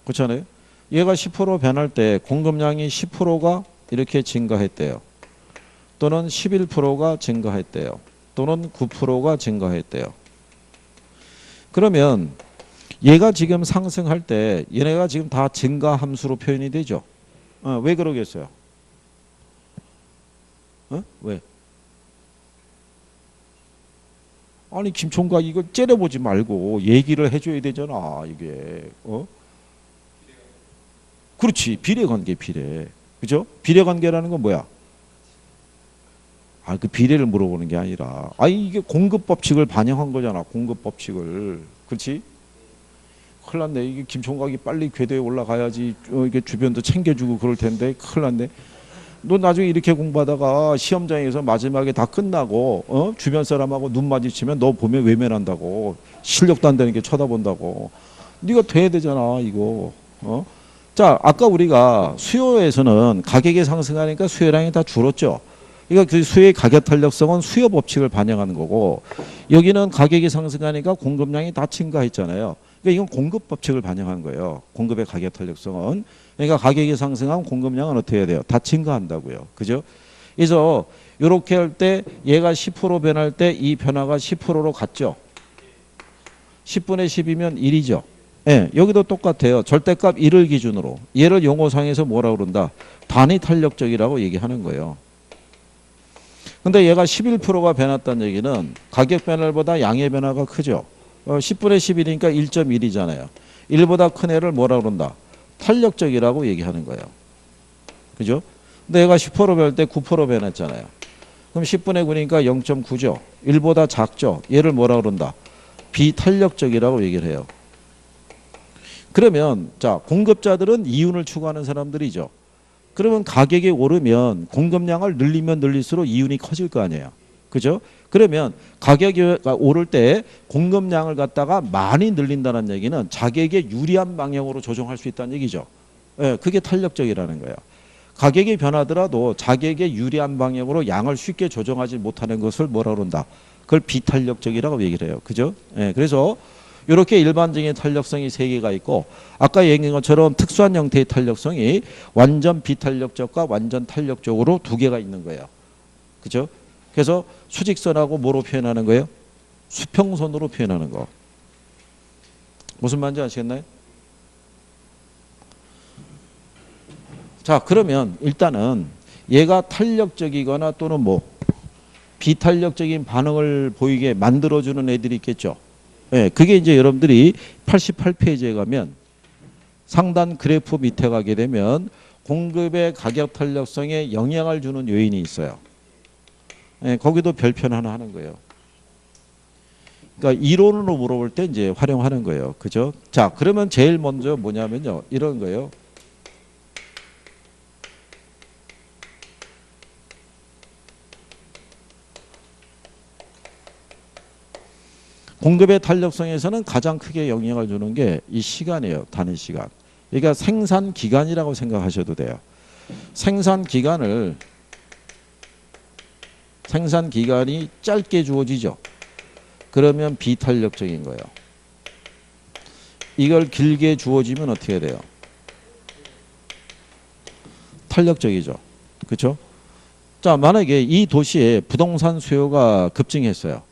그렇잖아요. 얘가 10% 변할 때 공급량이 10%가 이렇게 증가했대요. 또는 11%가 증가했대요. 또는 9%가 증가했대요. 그러면 얘가 지금 상승할 때 얘네가 지금 다 증가 함수로 표현이 되죠. 왜 그러겠어요? 왜? 아니 김총각 이거 째려보지 말고 얘기를 해줘야 되잖아 이게. 그렇지. 비례관계 비례. 그죠? 비례관계라는 건 뭐야? 그 비례를 물어보는 게 아니라 이게 공급법칙을 반영한 거잖아. 공급법칙을. 그렇지? 큰일 났네. 이게 김총각이 빨리 궤도에 올라가야지 이게 주변도 챙겨주고 그럴 텐데 큰일 났네. 너 나중에 이렇게 공부하다가 시험장에서 마지막에 다 끝나고 주변 사람하고 눈 마주치면 너 보면 외면한다고. 실력도 안 되는 게 쳐다본다고. 네가 돼야 되잖아 이거. 자, 아까 우리가 수요에서는 가격이 상승하니까 수요량이 다 줄었죠. 그러니까 그 수요의 가격 탄력성은 수요 법칙을 반영하는 거고, 여기는 가격이 상승하니까 공급량이 다 증가했잖아요. 그러니까 이건 공급 법칙을 반영한 거예요. 공급의 가격 탄력성은. 그러니까 가격이 상승하면 공급량은 어떻게 해야 돼요? 다 증가한다고요. 그죠? 그래서 이렇게 할 때 얘가 10% 변할 때 이 변화가 10%로 갔죠. 10분의 10이면 1이죠. 예, 여기도 똑같아요. 절대값 1을 기준으로. 얘를 용어상에서 뭐라고 그런다? 단위 탄력적이라고 얘기하는 거예요. 근데 얘가 11%가 변했다는 얘기는 가격 변화보다 양의 변화가 크죠. 10분의 10이니까 1.1이잖아요. 1보다 큰 애를 뭐라고 그런다? 탄력적이라고 얘기하는 거예요. 그죠? 근데 얘가 10% 변할 때 9% 변했잖아요. 그럼 10분의 9니까 0.9죠. 1보다 작죠. 얘를 뭐라고 그런다? 비탄력적이라고 얘기를 해요. 그러면 자, 공급자들은 이윤을 추구하는 사람들이죠. 그러면 가격이 오르면 공급량을 늘리면 늘릴수록 이윤이 커질 거 아니에요. 그죠? 그러면 가격이 오를 때 공급량을 갖다가 많이 늘린다는 얘기는 자기에게 유리한 방향으로 조정할 수 있다는 얘기죠. 예, 그게 탄력적이라는 거예요. 가격이 변하더라도 자기에게 유리한 방향으로 양을 쉽게 조정하지 못하는 것을 뭐라 그런다? 그걸 비탄력적이라고 얘기를 해요. 그죠? 예, 그래서 이렇게 일반적인 탄력성이 3개가 있고, 아까 얘기한 것처럼 특수한 형태의 탄력성이 완전 비탄력적과 완전 탄력적으로 2개가 있는 거예요. 그죠? 그래서 수직선하고 뭐로 표현하는 거예요? 수평선으로 표현하는 거. 무슨 말인지 아시겠나요? 자, 그러면 일단은 얘가 탄력적이거나 또는 뭐 비탄력적인 반응을 보이게 만들어주는 애들이 있겠죠. 예, 그게 이제 여러분들이 88페이지에 가면 상단 그래프 밑에 가게 되면 공급의 가격 탄력성에 영향을 주는 요인이 있어요. 예, 거기도 별표 하나 하는 거예요. 그러니까 이론으로 물어볼 때 이제 활용하는 거예요. 그죠? 자, 그러면 제일 먼저 뭐냐면요. 이런 거예요. 공급의 탄력성에서는 가장 크게 영향을 주는 게 이 시간이에요. 단위 시간. 그러니까 생산 기간이라고 생각하셔도 돼요. 생산 기간이 짧게 주어지죠. 그러면 비탄력적인 거예요. 이걸 길게 주어지면 어떻게 돼요? 탄력적이죠. 그렇죠? 자, 만약에 이 도시에 부동산 수요가 급증했어요.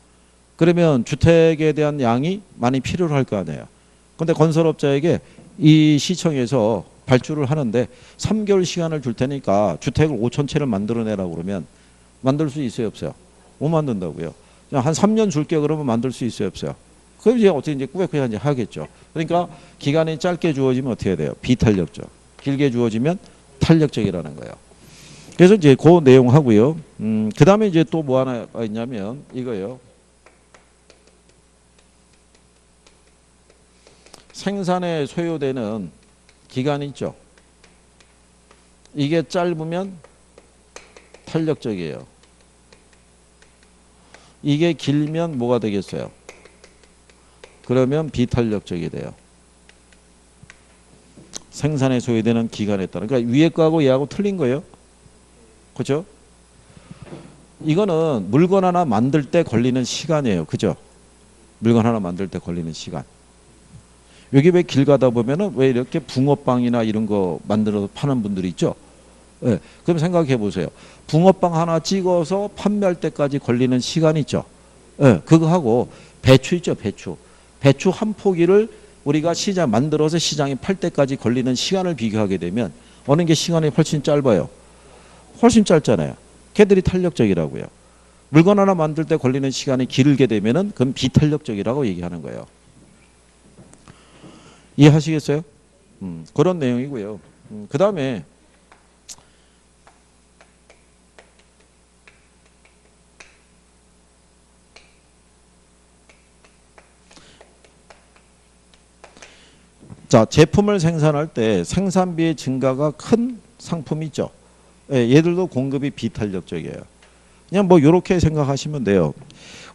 그러면 주택에 대한 양이 많이 필요로 할 거 아니에요. 그런데 건설업자에게 이 시청에서 발주를 하는데 3개월 시간을 줄 테니까 주택을 5천 채를 만들어내라고 그러면 만들 수 있어요, 없어요? 못 만든다고요. 그냥 한 3년 줄게 그러면 만들 수 있어요, 없어요? 그럼 이제 어떻게 이제 꾸역꾸역 이제 하겠죠. 그러니까 기간이 짧게 주어지면 어떻게 해야 돼요? 비탄력적. 길게 주어지면 탄력적이라는 거예요. 그래서 이제 그 내용 하고요. 그 다음에 이제 또 뭐 하나가 있냐면 이거예요. 생산에 소요되는 기간이 있죠. 이게 짧으면 탄력적이에요. 이게 길면 뭐가 되겠어요? 그러면 비탄력적이 돼요. 생산에 소요되는 기간에 따라. 그러니까 위에 거하고 얘하고 틀린 거예요. 그죠? 이거는 물건 하나 만들 때 걸리는 시간이에요. 그죠? 물건 하나 만들 때 걸리는 시간. 여기 왜 길 가다 보면은 왜 이렇게 붕어빵이나 이런 거 만들어서 파는 분들이 있죠? 예. 그럼 생각해 보세요. 붕어빵 하나 찍어서 판매할 때까지 걸리는 시간 있죠? 예. 그거 하고 배추 있죠? 배추. 배추 한 포기를 우리가 만들어서 시장에 팔 때까지 걸리는 시간을 비교하게 되면 어느 게 시간이 훨씬 짧아요? 훨씬 짧잖아요. 걔들이 탄력적이라고요. 물건 하나 만들 때 걸리는 시간이 길게 되면은 그건 비탄력적이라고 얘기하는 거예요. 이해하시겠어요? 그런 내용이고요. 그 다음에 자, 제품을 생산할 때 생산비의 증가가 큰 상품이 있죠. 예, 얘들도 공급이 비탄력적이에요. 그냥 뭐 이렇게 생각하시면 돼요.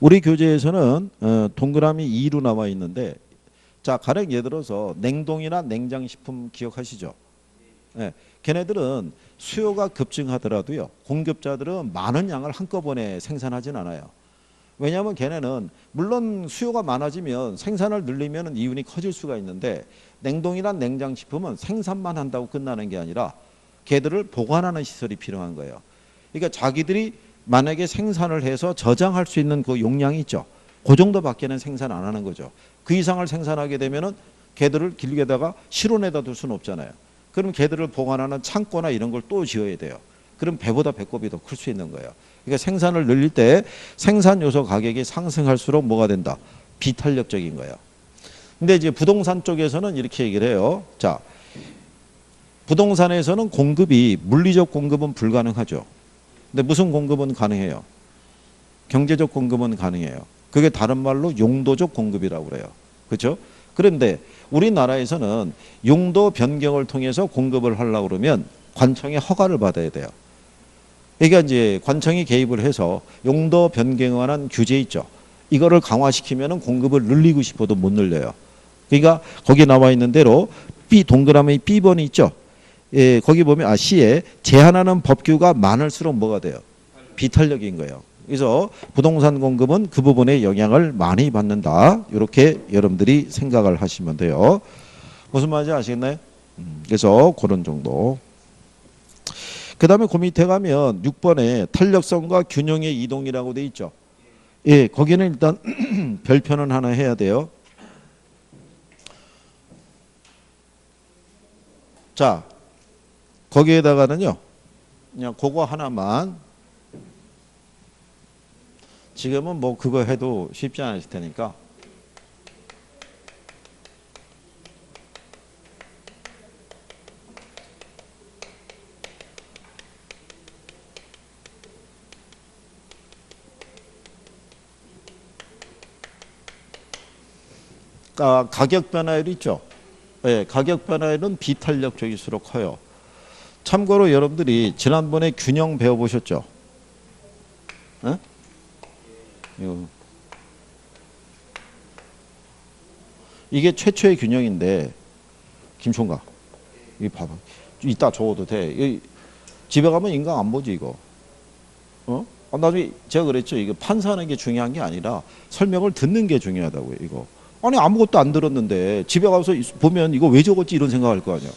우리 교재에서는 동그라미 2로 나와 있는데, 자, 가령 예를 들어서 냉동이나 냉장식품 기억하시죠? 예, 걔네들은 수요가 급증하더라도요, 공급자들은 많은 양을 한꺼번에 생산하진 않아요. 왜냐하면 걔네는 물론 수요가 많아지면 생산을 늘리면 이윤이 커질 수가 있는데, 냉동이나 냉장식품은 생산만 한다고 끝나는 게 아니라 걔들을 보관하는 시설이 필요한 거예요. 그러니까 자기들이 만약에 생산을 해서 저장할 수 있는 그 용량이 있죠. 그 정도밖에는 생산 안 하는 거죠. 그 이상을 생산하게 되면은 걔들을 길게다가 실온에다 둘 수는 없잖아요. 그럼 걔들을 보관하는 창고나 이런 걸 또 지어야 돼요. 그럼 배보다 배꼽이 더 클 수 있는 거예요. 그러니까 생산을 늘릴 때 생산 요소 가격이 상승할수록 뭐가 된다? 비탄력적인 거예요. 근데 이제 부동산 쪽에서는 이렇게 얘기를 해요. 자, 부동산에서는 공급이 물리적 공급은 불가능하죠. 근데 무슨 공급은 가능해요? 경제적 공급은 가능해요. 그게 다른 말로 용도적 공급이라고 그래요. 그렇죠? 그런데 우리나라에서는 용도 변경을 통해서 공급을 하려고 그러면 관청의 허가를 받아야 돼요. 그러니까 이제 관청이 개입을 해서 용도 변경에 관한 규제 있죠. 이거를 강화시키면 공급을 늘리고 싶어도 못 늘려요. 그러니까 거기 나와 있는 대로 B 동그라미 B번이 있죠. 예, 거기 보면 C에 제한하는 법규가 많을수록 뭐가 돼요? 비탄력인 거예요. 그래서 부동산 공급은 그 부분에 영향을 많이 받는다. 이렇게 여러분들이 생각을 하시면 돼요. 무슨 말인지 아시겠나요? 그래서 그런 정도. 그 다음에 그 밑에 가면 6번에 탄력성과 균형의 이동이라고 돼 있죠. 예, 거기는 일단 별표는 하나 해야 돼요. 자, 거기에다가는요, 그냥 그거 하나만, 지금은 뭐 그거 해도 쉽지 않으실 테니까, 가격 변화율이 있죠. 예, 가격 변화율은 비탄력적일수록 커요. 참고로 여러분들이 지난번에 균형 배워보셨죠? 예? 이게 최초의 균형인데, 김총각, 이 봐봐. 이따 적어도 돼. 집에 가면 인강 안 보지 이거. 나중에 제가 그랬죠. 이거 판사하는 게 중요한 게 아니라 설명을 듣는 게 중요하다고요. 이거. 아니 아무것도 안 들었는데 집에 가서 보면 이거 왜 적었지 이런 생각할 거 아니야.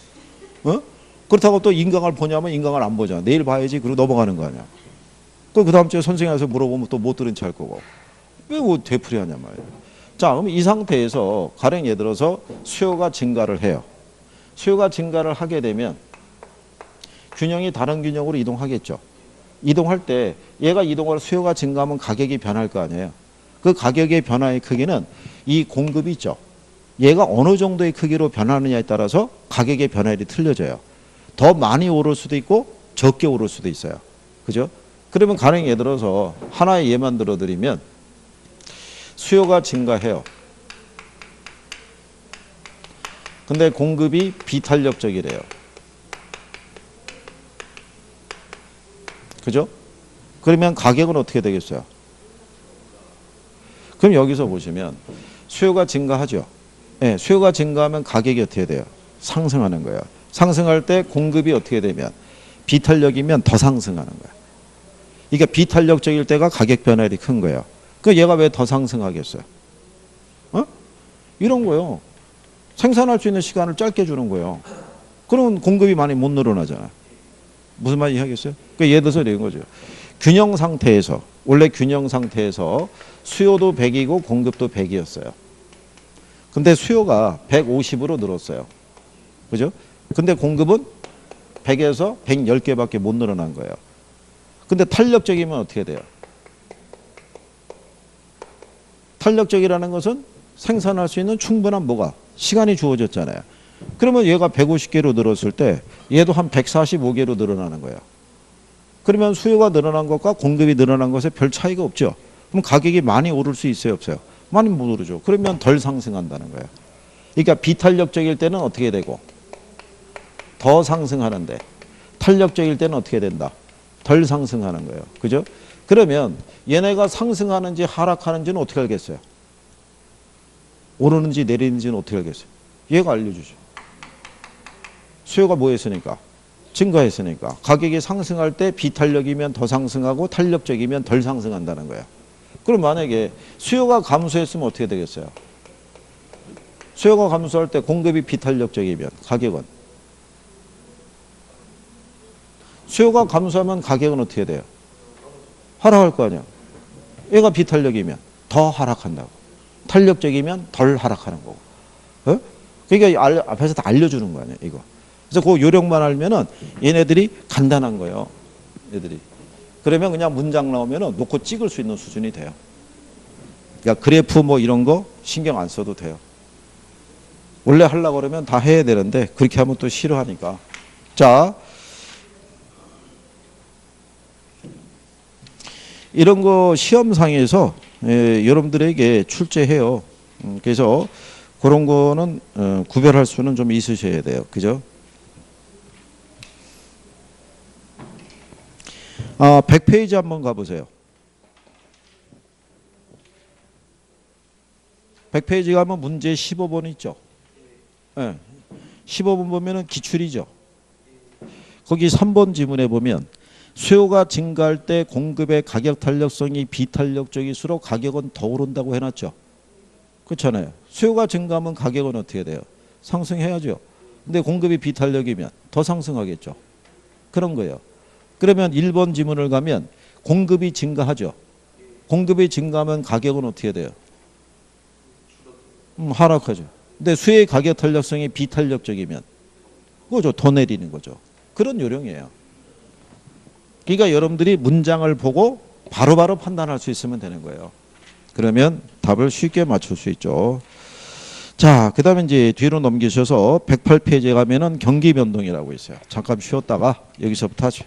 그렇다고 또 인강을 보냐면 인강을 안 보잖아. 내일 봐야지 그러고 넘어가는 거 아니야. 그 다음 주에 선생님한테 물어보면 또 못 들은 체 할 거고. 왜 뭐 되풀이하냐 말이야. 자, 그럼 이 상태에서 가령 예를 들어서 수요가 증가를 해요. 수요가 증가를 하게 되면 균형이 다른 균형으로 이동하겠죠. 이동할 때 얘가 이동할 수요가 증가하면 가격이 변할 거 아니에요. 그 가격의 변화의 크기는 이 공급이 있죠. 얘가 어느 정도의 크기로 변하느냐에 따라서 가격의 변화율이 틀려져요. 더 많이 오를 수도 있고 적게 오를 수도 있어요. 그죠? 그러면 가령 예를 들어서 하나의 예만 들어드리면 수요가 증가해요. 근데 공급이 비탄력적이래요. 그죠? 그러면 가격은 어떻게 되겠어요? 그럼 여기서 보시면 수요가 증가하죠. 네, 수요가 증가하면 가격이 어떻게 돼요? 상승하는 거예요. 상승할 때 공급이 어떻게 되면 비탄력이면 더 상승하는 거예요. 그러니까 비탄력적일 때가 가격 변화율이 큰 거예요. 그 얘가 왜 더 상승하겠어요? 이런 거요. 생산할 수 있는 시간을 짧게 주는 거예요. 그러면 공급이 많이 못 늘어나잖아요. 무슨 말인지 하겠어요? 그러니까 예를 들어서 이런 거죠. 균형 상태에서 원래 균형 상태에서 수요도 100이고 공급도 100이었어요. 근데 수요가 150으로 늘었어요. 그죠? 근데 공급은 100에서 110개밖에 못 늘어난 거예요. 근데 탄력적이면 어떻게 돼요? 탄력적이라는 것은 생산할 수 있는 충분한 뭐가 시간이 주어졌잖아요. 그러면 얘가 150개로 늘었을 때 얘도 한 145개로 늘어나는 거예요. 그러면 수요가 늘어난 것과 공급이 늘어난 것에 별 차이가 없죠. 그럼 가격이 많이 오를 수 있어요, 없어요? 많이 못 오르죠. 그러면 덜 상승한다는 거예요. 그러니까 비탄력적일 때는 어떻게 되고 더 상승하는데 탄력적일 때는 어떻게 된다? 덜 상승하는 거예요. 그죠? 그러면 얘네가 상승하는지 하락하는지는 어떻게 알겠어요? 오르는지 내리는지는 어떻게 알겠어요? 얘가 알려주죠. 수요가 뭐 했으니까? 증가했으니까. 가격이 상승할 때 비탄력이면 더 상승하고 탄력적이면 덜 상승한다는 거예요. 그럼 만약에 수요가 감소했으면 어떻게 되겠어요? 수요가 감소할 때 공급이 비탄력적이면 가격은? 수요가 감소하면 가격은 어떻게 돼요? 하락할 거 아니야. 얘가 비탄력이면 더 하락한다고. 탄력적이면 덜 하락하는 거고. 어? 그러니까 앞에서 다 알려주는 거 아니에요, 이거. 그래서 그 요령만 알면은 얘네들이 간단한 거예요. 얘들이. 그러면 그냥 문장 나오면은 놓고 찍을 수 있는 수준이 돼요. 그러니까 그래프 뭐 이런 거 신경 안 써도 돼요. 원래 하려고 그러면 다 해야 되는데 그렇게 하면 또 싫어하니까. 자, 이런 거 시험상에서 여러분들에게 출제해요. 그래서 그런 거는 구별할 수는 좀 있으셔야 돼요. 그죠? 100페이지 한번 가보세요. 100페이지 가면 문제 15번 있죠. 네. 15번 보면은 기출이죠. 거기 3번 지문에 보면 수요가 증가할 때 공급의 가격 탄력성이 비탄력적일수록 가격은 더 오른다고 해놨죠. 그렇잖아요. 수요가 증가하면 가격은 어떻게 돼요? 상승해야죠. 근데 공급이 비탄력이면 더 상승하겠죠. 그런 거예요. 그러면 1번 지문을 가면 공급이 증가하죠. 공급이 증가하면 가격은 어떻게 돼요? 하락하죠. 근데 수요의 가격 탄력성이 비탄력적이면 그거죠. 더 내리는 거죠. 그런 요령이에요. 그러니까 여러분들이 문장을 보고 바로바로 판단할 수 있으면 되는 거예요. 그러면 답을 쉽게 맞출 수 있죠. 자, 그 다음에 이제 뒤로 넘기셔서 108페이지에 가면은 경기 변동이라고 있어요. 잠깐 쉬었다가 여기서부터 하죠.